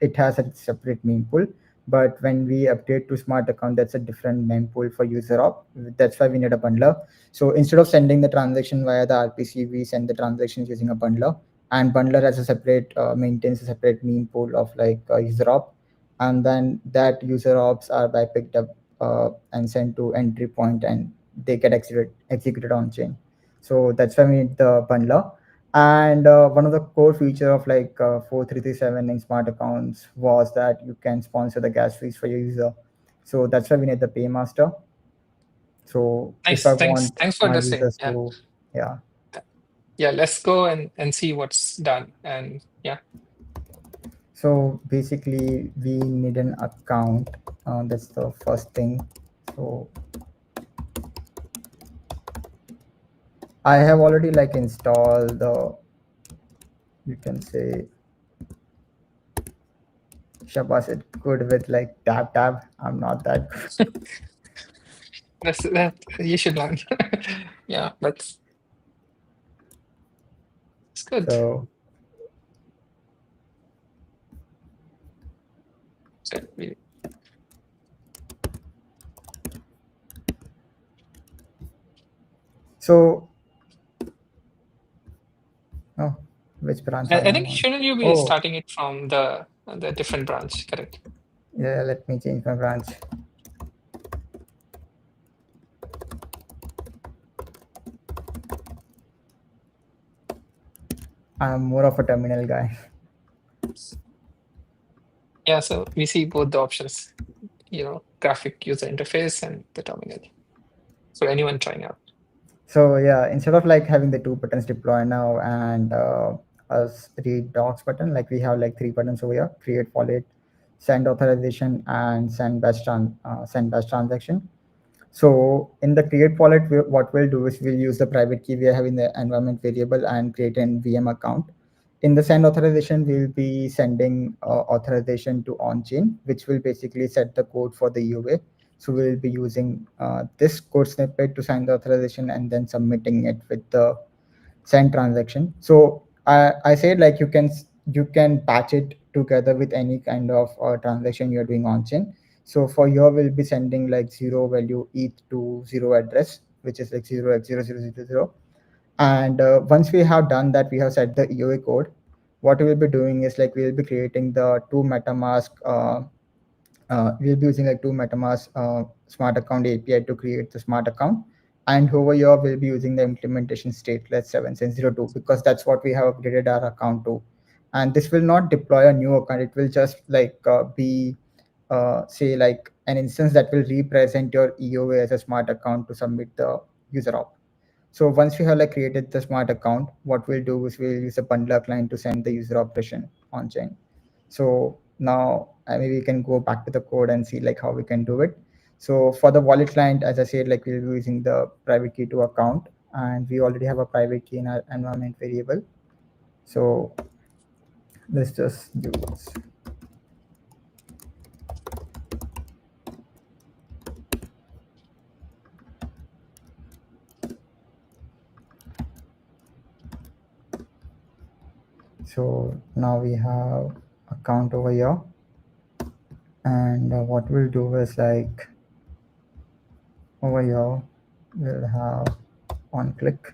it has a separate mempool. But when we update to smart account, that's a different mempool for user op. That's why we need a bundler. So instead of sending the transaction via the RPC, we send the transactions using a bundler. And bundler has a separate maintains a separate mempool of like user op, and then that user ops are by picked up and sent to entry point, and they get executed on chain. So that's why we need the bundler. And one of the core feature of like 4337 in smart accounts was that you can sponsor the gas fees for your user. So that's why we need the paymaster. So if I Nice. want Thanks for my addressing. users to, yeah. Yeah, let's go and see what's done. And yeah. So basically we need an account. That's the first thing. So I have already like installed the, you can say, Shabas it good with like tab. I'm not that good. That you should learn. Yeah, but it's good. So So we, so oh, which branch I I am think on? shouldn't you be Oh, starting it from the different branch, correct? yeah, let me change my branch. I'm more of a terminal guy. Yeah, so we see both the options, graphic user interface and the terminal. For anyone trying out. So yeah, instead of like having the two buttons deploy now and us read docs button, like we have like three buttons over here: create wallet, send authorization, and send batch transaction. So in the create wallet, what we'll do is we'll use the private key we have in the environment variable and create an VM account. In the send authorization, we'll be sending authorization to on-chain, which will basically set the code for the UA. So we'll be using this code snippet to sign the authorization and then submitting it with the send transaction. So I said like you can patch it together with any kind of transaction you're doing on chain. So for here we'll be sending like zero value ETH to zero address, which is like 0x0000. And once we have done that, we have set the EOA code. What we will be doing is like we'll be creating the two MetaMask. We'll be using like two MetaMask smart account API to create the smart account. And over here, we'll be using the implementation stateless 7702 because that's what we have upgraded our account to. And this will not deploy a new account. It will just like be say like an instance that will represent your EOA as a smart account to submit the user op. So once we have like created the smart account, what we'll do is we'll use a bundler client to send the user operation on chain. So now maybe we can go back to the code and see like how we can do it. So for the wallet client, as I said, like we'll be using the private key to account, and we already have a private key in our environment variable. So let's just do this. So now we have account over here, and what we'll do is like over here we'll have on click.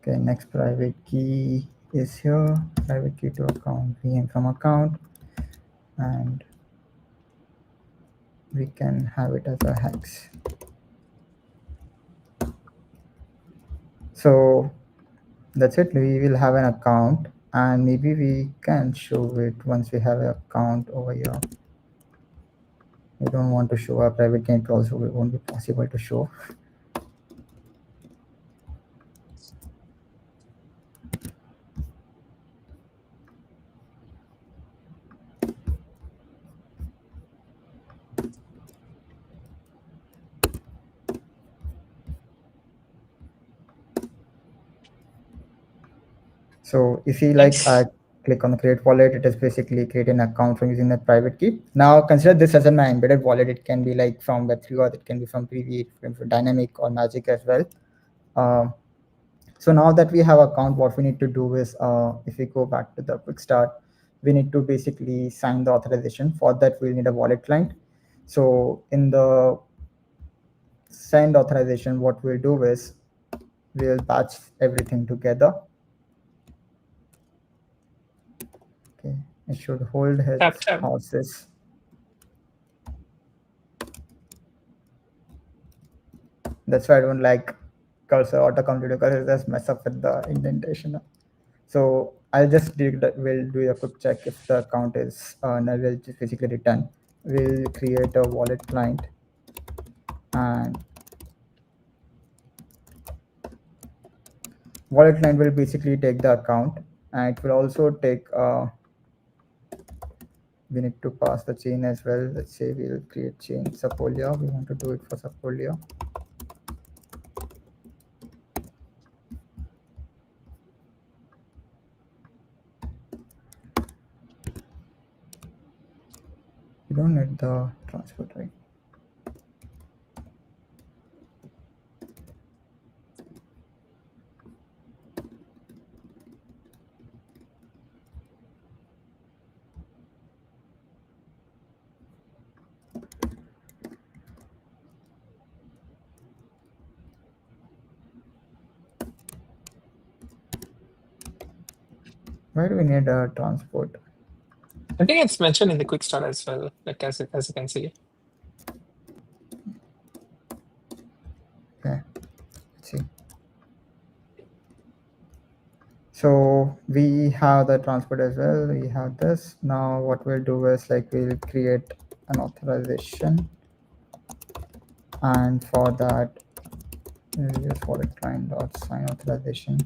Okay, next private key is here. Private key to account, VM from account, and we can have it as a hex. So that's it. We will have an account, and maybe we can show it once we have an account over here. We don't want to show our private key, it also won't be possible to show. So you see like Thanks. click on the create wallet, it is basically create an account from using that private key. Now consider this as an embedded wallet. It can be like from Web3 or it can be from Privy, it can be from Dynamic or Magic as well. So now that we have account, what we need to do is, if we go back to the quick start, we need to basically sign the authorization. For that, we'll need a wallet client. So in the send authorization, what we'll do is we'll batch everything together. Okay, it should hold its Tap. horses. That's why I don't like cursor autocomplete because it just mess up with the indentation. So I'll just we'll do a quick check if the account is null. We'll just basically return. We'll create a wallet client, and wallet client will basically take the account, and it will also take. We need to pass the chain as well. Let's say we'll create chain Sapolia. We want to do it for Sapolia. You don't need the transport, right? Why do we need a transport? I think it's mentioned in the quick start as well, like as you can see. Okay, let's see. So we have the transport as well. We have this. Now what we'll do is like we'll create an authorization, and for that we'll use wallet client dot sign authorization.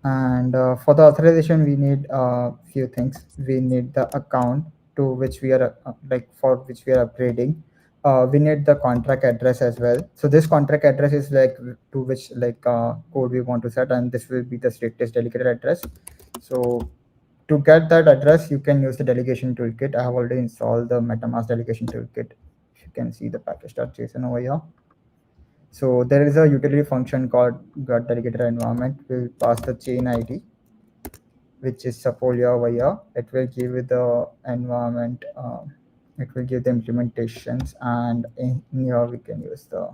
And for the authorization, we need a few things. We need the account to which we are like for which we are upgrading. We need the contract address as well. So this contract address is like to which like code we want to set, and this will be the status delegated address. So to get that address, you can use the delegation toolkit. I have already installed the MetaMask delegation toolkit. You can see the package.json over here. So there is a utility function called getDelegated environment. We'll pass the chain ID, which is Sapolia over here. It will give you the environment. It will give the implementations, and in here we can use the.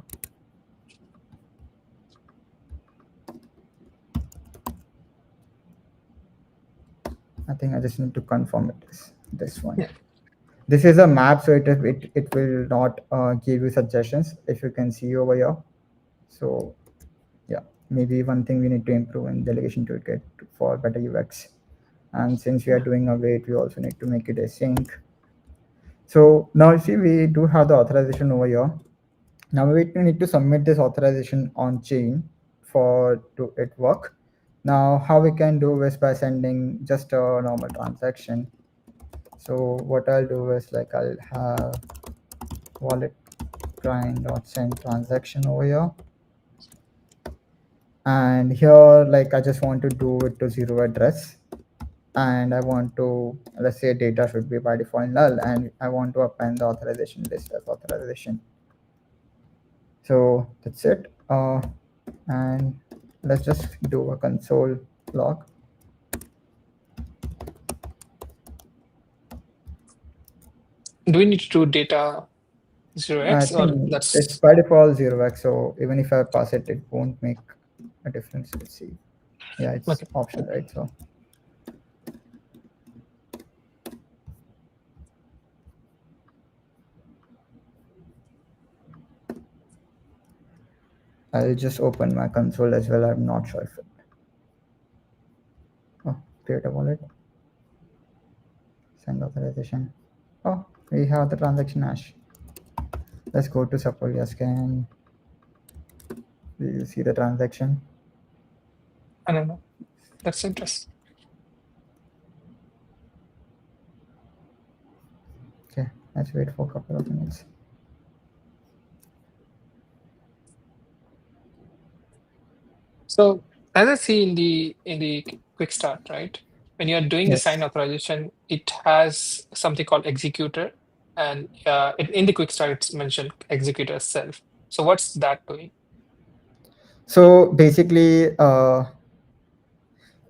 I think I just need to confirm it is this one. Yeah. This is a map, so it will not give you suggestions if you can see over here. So yeah, maybe one thing we need to improve in delegation toolkit for better UX. And since we are doing a wait, we also need to make it async. So now you see we do have the authorization over here. Now we need to submit this authorization on chain for to it work. Now how we can do is by sending just a normal transaction. So what I'll do is like I'll have wallet client.send transaction over here. And here like I just want to do it to zero address. And I want to, let's say data should be by default null, and I want to append the authorization list as authorization. So that's it. And let's just do a console log. Do we need to do data I 0x or think that's it's by default 0x. So even if I pass it, it won't make a difference. Let's see. Yeah, it's okay? optional, right? So I'll just open my console as well. I'm not sure if it. Oh, create a wallet. Send authorization. Oh, we have the transaction hash. Let's go to Sapolia scan. We'll see the transaction. I don't know. That's interesting. Okay, let's wait for a couple of minutes. So As I see in the quick start, right? When you're doing the Yes. sign authorization, it has something called executor, and in the quick start, it's mentioned executor self. So what's that doing? So basically,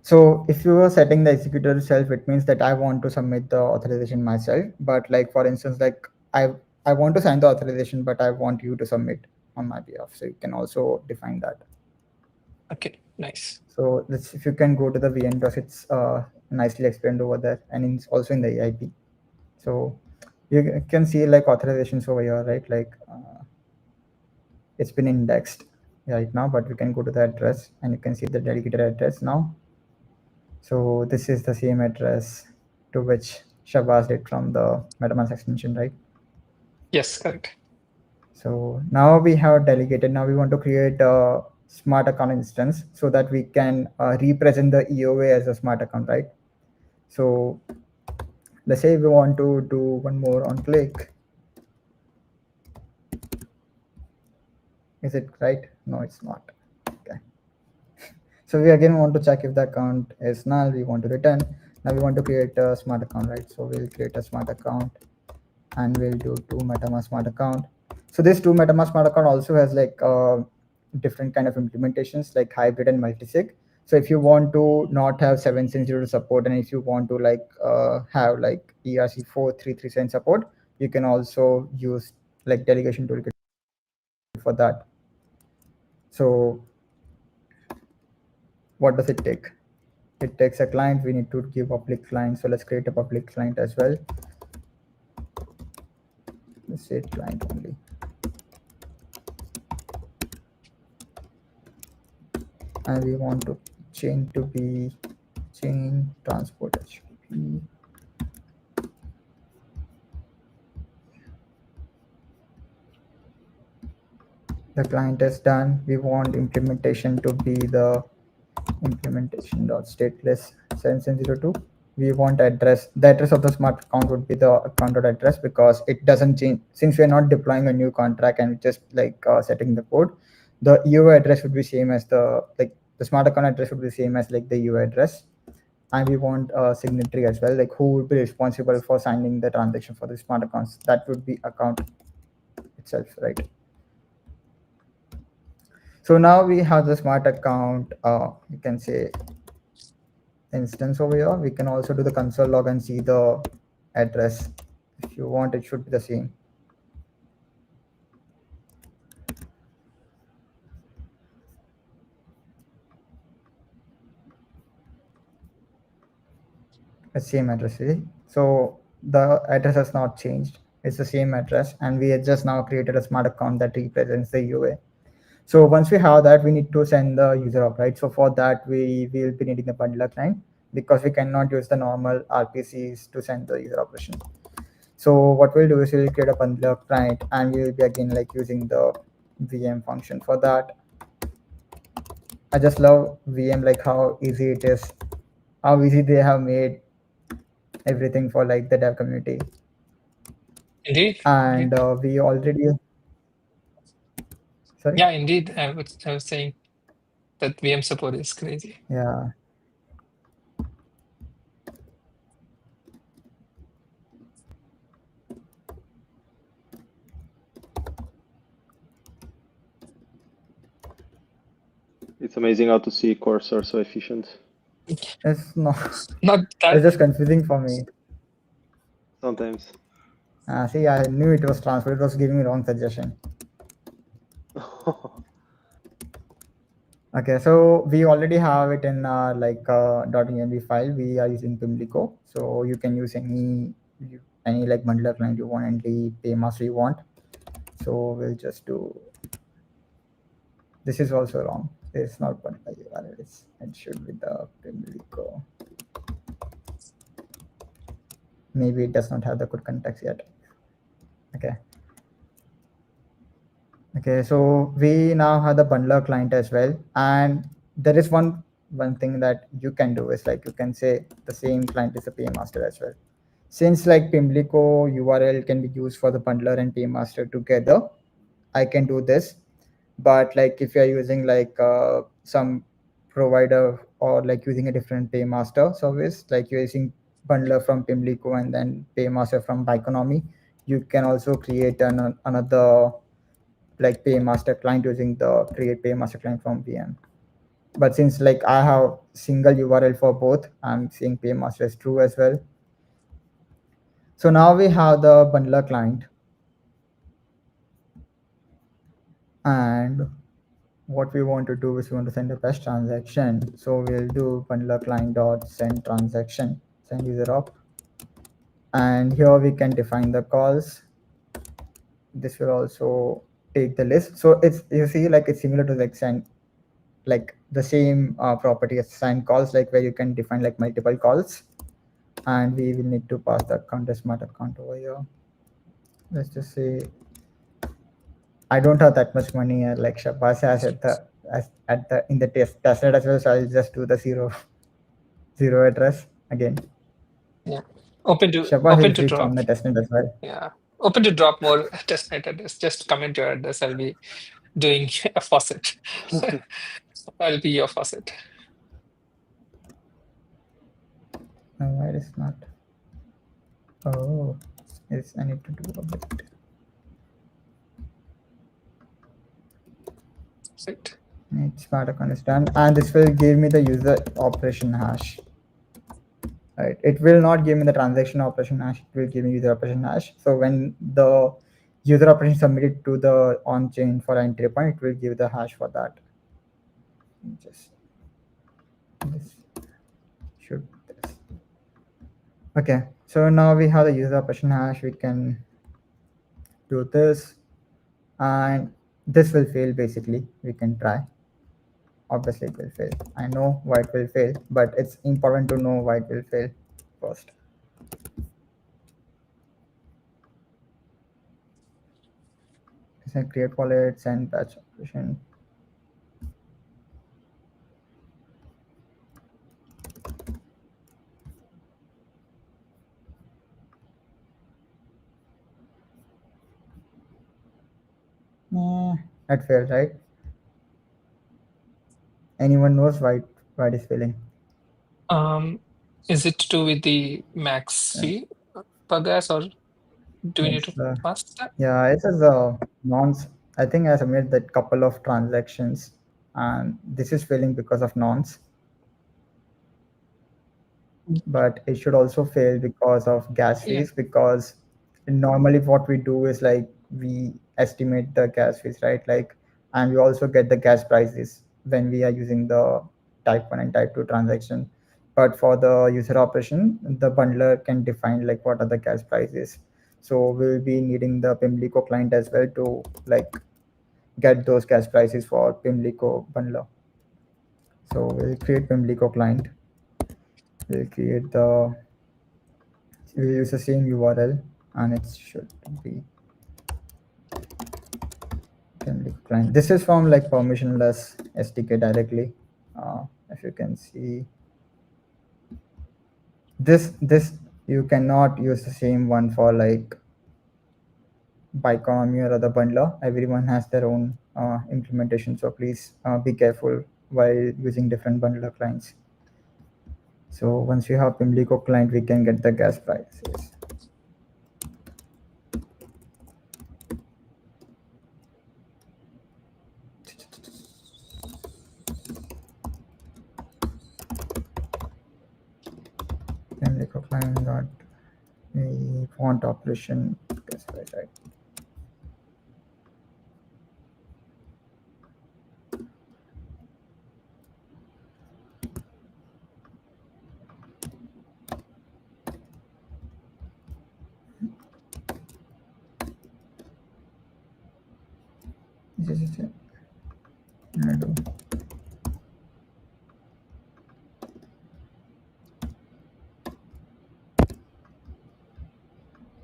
so if you are setting the executor itself, it means that I want to submit the authorization myself. But like for instance, like I want to sign the authorization, but I want you to submit on my behalf. So you can also define that. Okay, nice. So let's, if you can go to the VM docs, it's nicely explained over there, and it's also in the EIP. So you can see like authorizations over here, right? Like it's been indexed right now, but we can go to the address and you can see the dedicated address now. So this is the same address to which Shabazz did from the MetaMask extension, right? Yes, correct. So now we have delegated. Now we want to create a smart account instance so that we can represent the EOA as a smart account, right? So let's say we want to do one more on click. Is it right? No, it's not. Okay. So we again want to check if the account is null. We want to return. Now we want to create a smart account, right? So we'll create a smart account and we'll do two MetaMask Smart Account. So this two MetaMask Smart Account also has like different kind of implementations like hybrid and multisig. So if you want to not have 7.0 support, and if you want to like have like ERC-433 support, you can also use like Delegation Toolkit for that. So what does it take? It takes a client. We need to give public client. So let's create a public client as well. Let's say client only. And we want to chain to be chain transport HTTP. The client is done. We want implementation to be the implementation.stateless 7702. We want address. The address of the smart account would be the account.address because it doesn't change since we are not deploying a new contract and just like setting the code. The EOA address would be same as the smart account address would be same as like the EOA address. And we want a signatory as well, like who would be responsible for signing the transaction for the smart accounts. That would be account itself, right? So now we have the smart account, you can say instance over here. We can also do the console log and see the address. If you want, it should be the same. The same address, really. So the address has not changed. It's the same address, and we have just now created a smart account that represents the UA. So once we have that, we need to send the user up, right? So for that, we will be needing the bundler client because we cannot use the normal RPCs to send the user operation. So what we'll do is we'll create a bundler client and we will be again like using the VM function for that. I just love VM, like how easy it is, how easy they have made everything for like the dev community. Indeed. And we already, sorry. Yeah, indeed. I was saying that VM support is crazy. Yeah. It's amazing how to see cores are so efficient. It's not that. it's just confusing for me. Sometimes. See, I knew it was transfer. It was giving me wrong suggestion. Okay, so we already have it in our like .env file. We are using Pimlico, so you can use any like bundler client you want, any paymaster you want. So we'll just do. This is also wrong. It's not bundler URL. It should be the Pimlico. Maybe it does not have the good context yet. Okay. Okay, so we now have the bundler client as well, and there is one thing that you can do is like you can say the same client is a paymaster as well. Since like Pimlico URL can be used for the bundler and paymaster together, I can do this. But like if you are using like some provider or like using a different paymaster service, like you're using bundler from Pimlico and then paymaster from Byconomy, you can also create another like paymaster client using the create paymaster client from VM. But since like I have single URL for both, I'm seeing paymaster is true as well. So now we have the bundler client, and what we want to do is we want to send a best transaction. So we'll do bundler client dot send transaction, send user op, and here we can define the calls. This will also take the list. So it's, you see, like it's similar to like send, like the same property as send calls, like where you can define like multiple calls, and we will need to pass the account as smart account over here. Let's just say I don't have that much money like Shabazz has at the in the testnet as well, so I'll just do the zero address again. Yeah, open to Shabazz drop. from the testnet as well. Yeah, open to drop more testnet address. Just comment your address. I'll be doing a faucet. I'll be your faucet. No, why it is not? Oh, yes, I need to do a bit. Right. It's smart account is done, and this will give me the user operation hash. Right, it will not give me the transaction operation hash, it will give me user operation hash. So when the user operation submitted to the on-chain for entry point, it will give the hash for that. Just this should this. Okay, so now we have the user operation hash. We can do this, and this will fail basically. We can try. Obviously it will fail. I know why it will fail, but it's important to know why it will fail first. It's a create wallet, send batch operation. That failed, right? Anyone knows why it is failing? Is it to do with the max fee per gas, or do we need to pass that? Yeah, it says nonce. I think I submitted that couple of transactions, and this is failing because of nonce. But it should also fail because of gas fees, because normally what we do is like we estimate the gas fees, right? Like, and we also get the gas prices when we are using the type 1 and type 2 transaction. But for the user operation, the bundler can define like what are the gas prices. So we'll be needing the Pimlico client as well to like get those gas prices for Pimlico bundler. So we'll create Pimlico client. We'll create the, we use the same URL, and it should be client. This is from like permissionless SDK directly. If you can see this, you cannot use the same one for like Byconomy or other bundler. Everyone has their own implementation, so please be careful while using different bundler clients. So once you have Pimlico client, we can get the gas prices. Pimlico client got a font operation gas price, right? This is it.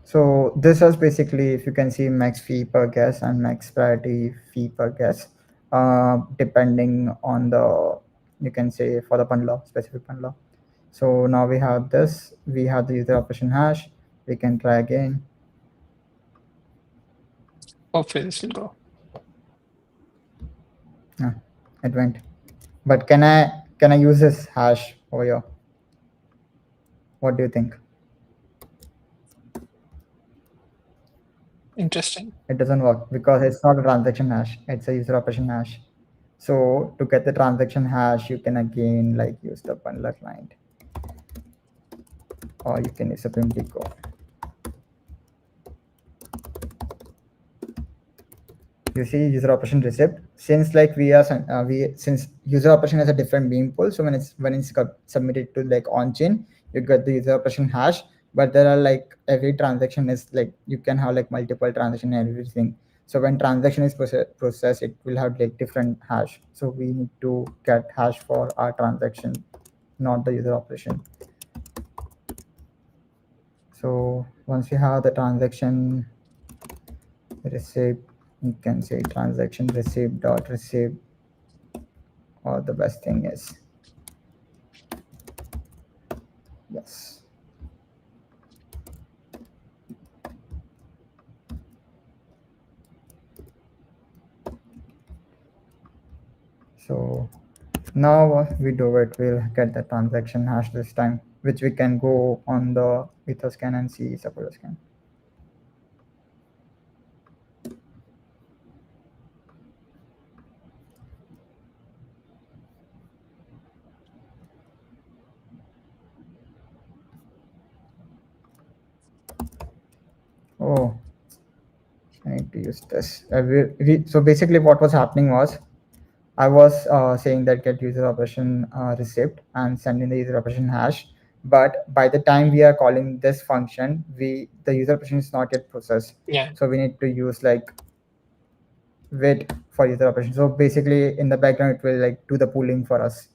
So this is basically, if you can see, max fee per gas and max priority fee per gas, depending on the, you can say for the bundler, specific bundler. So now we have this, we have the user operation hash. We can try again. Hopefully this will go. It went. But can I use this hash over here? What do you think? Interesting. It doesn't work because it's not a transaction hash, it's a user operation hash. So to get the transaction hash, you can again like use the bundler client, or you can use a Pimlico. You see user operation receipt, since like since user operation has a different beam pool, so when it's submitted to like on chain, you get the user operation hash. But there are like every transaction is like you can have like multiple transaction and everything. So when transaction is processed, it will have like different hash. So we need to get hash for our transaction, not the user operation. So once you have the transaction receipt, you can say transaction receipt dot receipt, or the best thing is yes. So now we do it, we'll get the transaction hash this time, which we can go on the Etherscan and see supporter scan. Oh, I need to use this. So basically what was happening was I was saying that get user operation receipt and sending the user operation hash. But by the time we are calling this function, the user operation is not yet processed. Yeah. So we need to use like wait for user operation. So basically in the background, it will like do the pooling for us.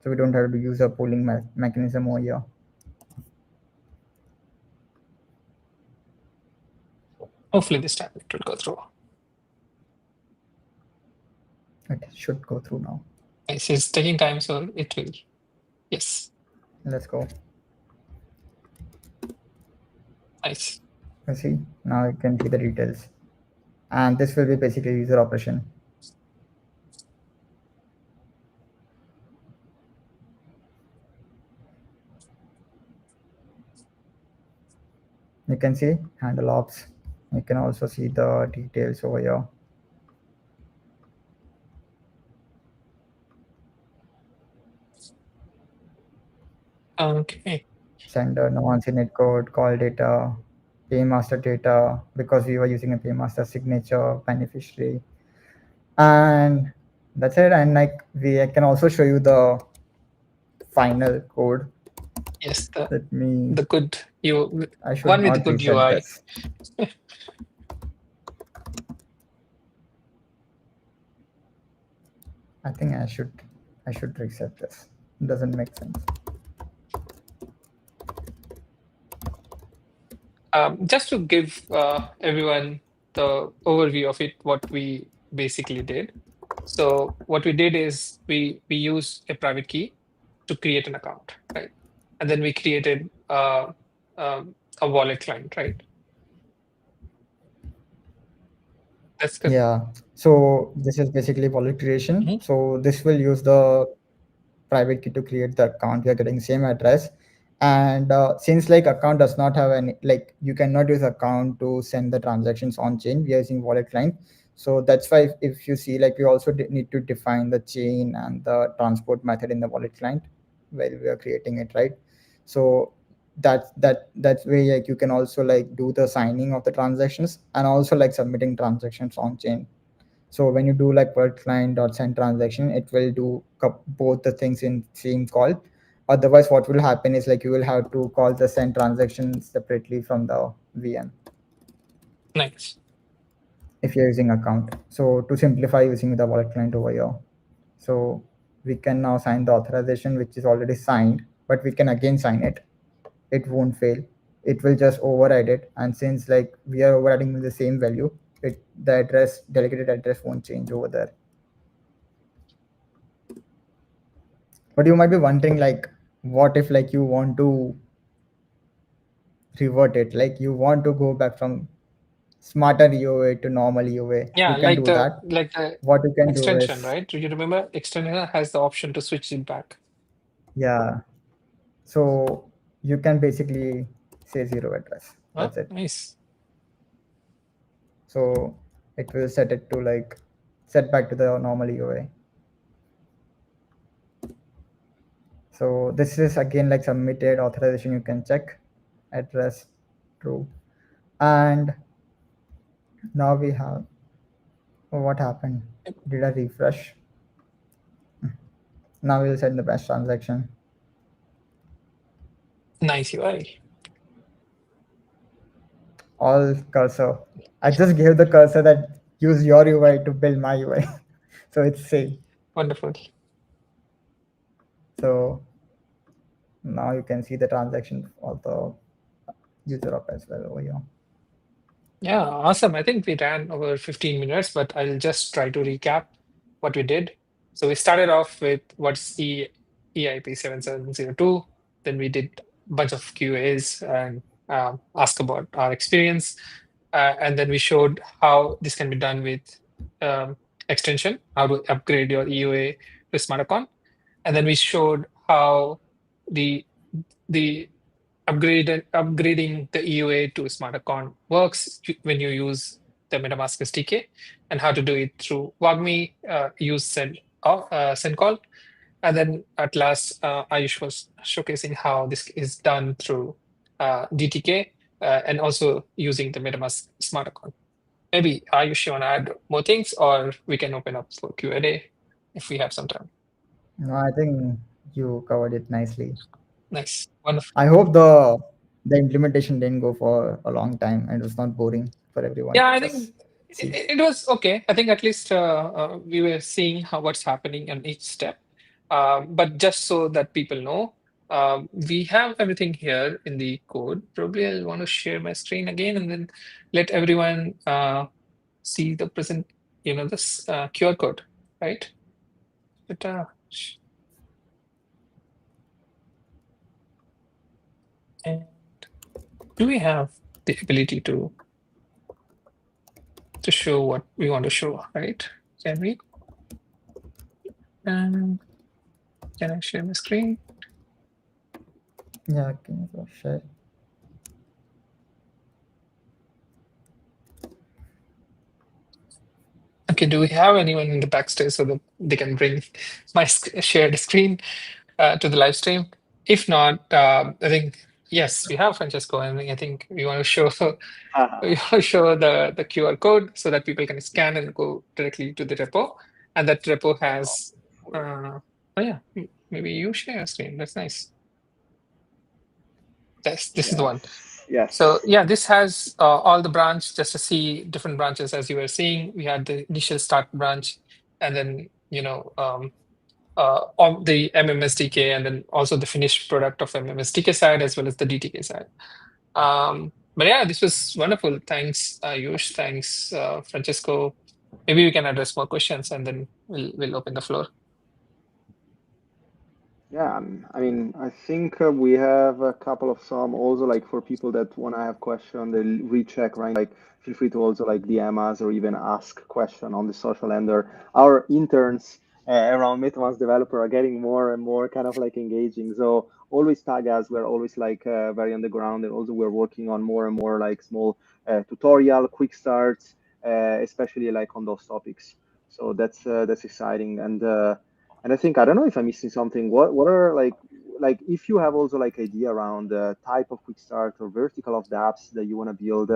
So we don't have to use a pooling mechanism over here. Hopefully this time it will go through. It should go through now. It's taking time, so it will. Yes. Let's go. Nice. You see, now you can see the details. And this will be basically user operation. You can see handle ops. You can also see the details over here. Okay. Sender, nuance in netcode, call data, paymaster data, because we were using a paymaster signature, beneficiary. And that's it. And like I can also show you the final code. Yes, Let me. the good you I should one with not good reset UI. this. I think I should reset this. It doesn't make sense. Just to give everyone the overview of it, what we basically did. So what we did is we use a private key to create an account, right? And then we created a wallet client, right? That's good. Yeah. So this is basically wallet creation. Mhm. So this will use the private key to create the account. We are getting same address. And since like account does not have any, like you cannot use account to send the transactions on chain, we are using wallet client. So that's why if you see, like we also need to define the chain and the transport method in the wallet client while we are creating it, right? So that's where like you can also like do the signing of the transactions and also like submitting transactions on chain. So when you do like per client dot send transaction, it will do both the things in same call. Otherwise, what will happen is like you will have to call the send transaction separately from the VM Nice. if you're using account. So to simplify using the wallet client over here. So we can now sign the authorization, which is already signed, but we can again sign it. It won't fail. It will just override it. And since like we are overriding with the same value, the address, delegated address won't change over there. But you might be wondering, like, what if like you want to revert it, like you want to go back from smarter EOA to normal EOA. Yeah, You can do that. like the What you can do extension, is, right? Do you remember extension has the option to switch it back? yeah. So you can basically say zero address. Oh, That's it. nice. So it will set it to like set back to the normal EOA. So this is again like submitted authorization. You can check address true. And now we have, oh, what happened? Did I refresh? Now we'll send the best transaction. Nice UI. All cursor. I just gave the cursor that use your UI to build my UI. So it's same. Wonderful. So now you can see the transaction of the user up as well over here. Yeah, awesome. I think we ran over 15 minutes, but I'll just try to recap what we did. So we started off with what's the EIP-7702. Then we did a bunch of QAs and asked about our experience. And then we showed how this can be done with extension, how to upgrade your EOA to smart account. And then we showed how the the upgrading the EOA to smart account works when you use the MetaMask SDK, and how to do it through Wagmi, SendCall. And then at last, Ayush was showcasing how this is done through DTK and also using the MetaMask Smart Account. Maybe Ayush, you want to add more things, or we can open up for Q&A if we have some time. No, I think you covered it nicely. Nice, wonderful. I hope the implementation didn't go for a long time and it was not boring for everyone Yeah, to I just think see. it was okay. I think at least we were seeing how what's happening on each step. But just so that people know, we have everything here in the code. Probably I'll want to share my screen again and then let everyone see the present, this QR code, right? But and do we have the ability to show what we want to show, right? Can we? And can I share my screen? Yeah, can you go share? Okay, do we have anyone in the backstage so that they can bring my shared screen to the live stream? If not, I think yes, we have Francesco, and I think we want to show we want to show the QR code so that people can scan and go directly to the repo, and that repo has. Oh yeah, maybe you share a screen. That's nice. This is the one. Yes. So yeah, this has all the branch just to see different branches as you were seeing. We had the initial start branch, and then on the MMSDK, and then also the finished product of MMSDK side as well as the DTK side. But yeah, this was wonderful. Thanks, Yush. Thanks, Francesco. Maybe we can address more questions, and then we'll open the floor. Yeah, I mean, I think we have a couple of some also like for people that want to have question, they recheck, right? Like feel free to also like DM us or even ask question on the social ender. Our interns around MetaMask developer are getting more and more kind of like engaging. So always tag us. We're always like very on the ground, and also we're working on more and more like small tutorial, quick starts, especially like on those topics. So that's exciting. And I think I don't know if I'm missing something. What are like if you have also like idea around the type of quick start or vertical of the apps that you want to build,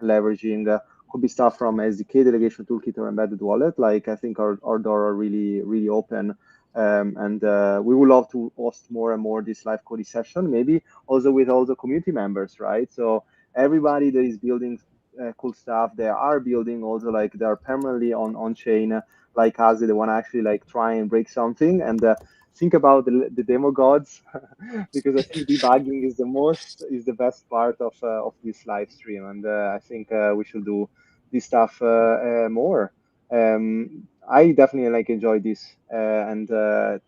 leveraging could be stuff from SDK Delegation Toolkit or embedded wallet. Like I think our door are really open. And we would love to host more and more this live coding session, maybe also with all the community members, right? So everybody that is building cool stuff, they are building also like they are permanently on chain like us that want to actually like try and break something and think about the demo gods because I think debugging is the best part of this live stream, and I think we should do this stuff more. I definitely like enjoy this, and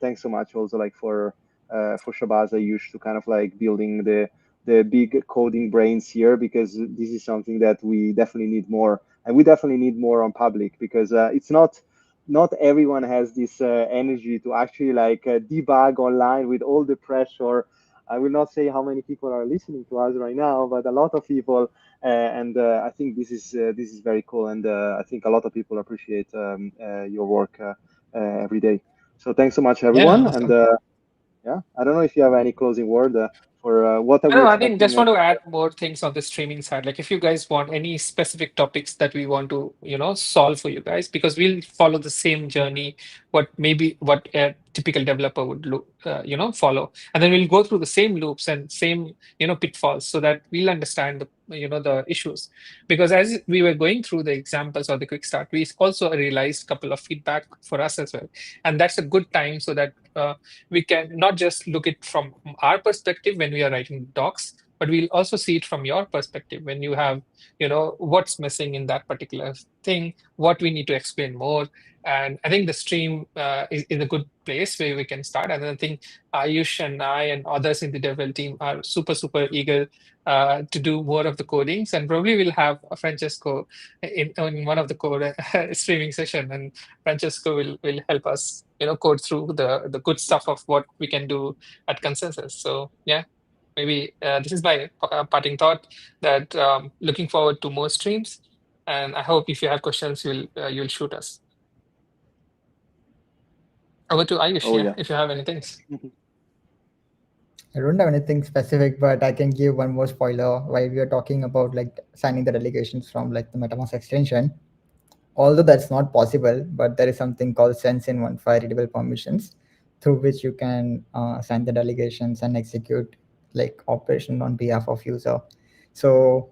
thanks so much also like for Shabazz Ayush to kind of like building the big coding brains here, because this is something that we definitely need more, and we definitely need more on public, because it's not everyone has this energy to actually like debug online with all the pressure. I will not say how many people are listening to us right now, but a lot of people, and I think this is very cool, and I think a lot of people appreciate your work every day. So thanks so much, Yeah, everyone, and awesome. yeah, I don't know if you have any closing word for what are we No, I think expecting just want next. to add more things on the streaming side. Like if you guys want any specific topics that we want to, solve for you guys, because we'll follow the same journey, what a typical developer would follow. And then we'll go through the same loops and same, pitfalls so that we'll understand the issues. Because as we were going through the examples or the quick start, we also realized a couple of feedback for us as well. And that's a good time so that we can not just look it from our perspective when we are writing docs, but we'll also see it from your perspective when you have, what's missing in that particular thing, what we need to explain more. And I think the stream is a good place where we can start. And I think Ayush and I and others in the development team are super, super eager to do more of the codings. And probably we'll have Francesco in one of the code streaming session. And Francesco will help us, code through the good stuff of what we can do at consensus. So yeah, maybe this is my parting thought that looking forward to more streams. And I hope if you have questions, you'll shoot us. Over to Ayush, Oh yeah, yeah. if you have anything. I don't have anything specific, but I can give one more spoiler while we are talking about like signing the delegations from like the MetaMask extension. Although that's not possible, but there is something called sense in one file readable permissions through which you can sign the delegations and execute like operation on behalf of user. So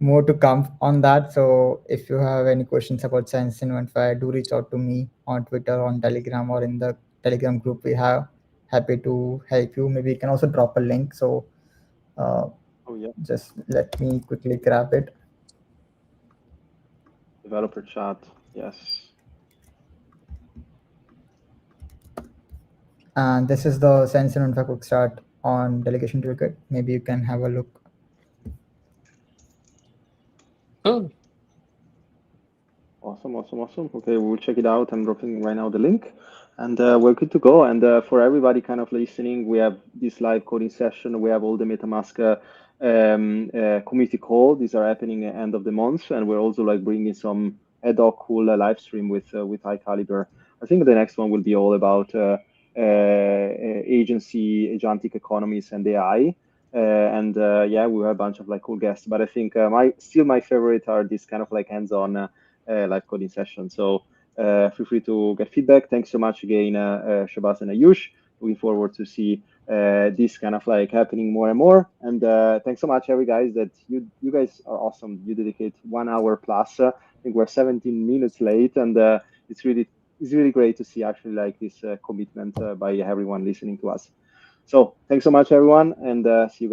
more to come on that. So if you have any questions about sense in one file, do reach out to me on Twitter, on Telegram, or in the Telegram group we have. Happy to help you. Maybe you can also drop a link. So uh, Oh yeah. just let me quickly grab it. Developer chat. Yes. And this is the sense and info quick start on Delegation Toolkit. Maybe you can have a look. Cool. Awesome, awesome, awesome. Okay, we'll check it out. I'm dropping right now the link, and we're good to go. And for everybody kind of listening, we have this live coding session. We have all the MetaMask community call. These are happening at end of the month, and we're also like bringing some ad hoc cool live stream with high caliber. I think the next one will be all about agency, agentic economies, and AI. And yeah, we have a bunch of like cool guests. But I think my favorite are these kind of like hands-on live coding session. So feel free to get feedback. Thanks so much again, Shabazz and Ayush. Looking forward to see this kind of like happening more and more. And thanks so much, every guys. That you guys are awesome. You dedicate 1 hour plus. I think we're 17 minutes late, and it's really great to see actually like this commitment by everyone listening to us. So thanks so much, everyone, and see you guys.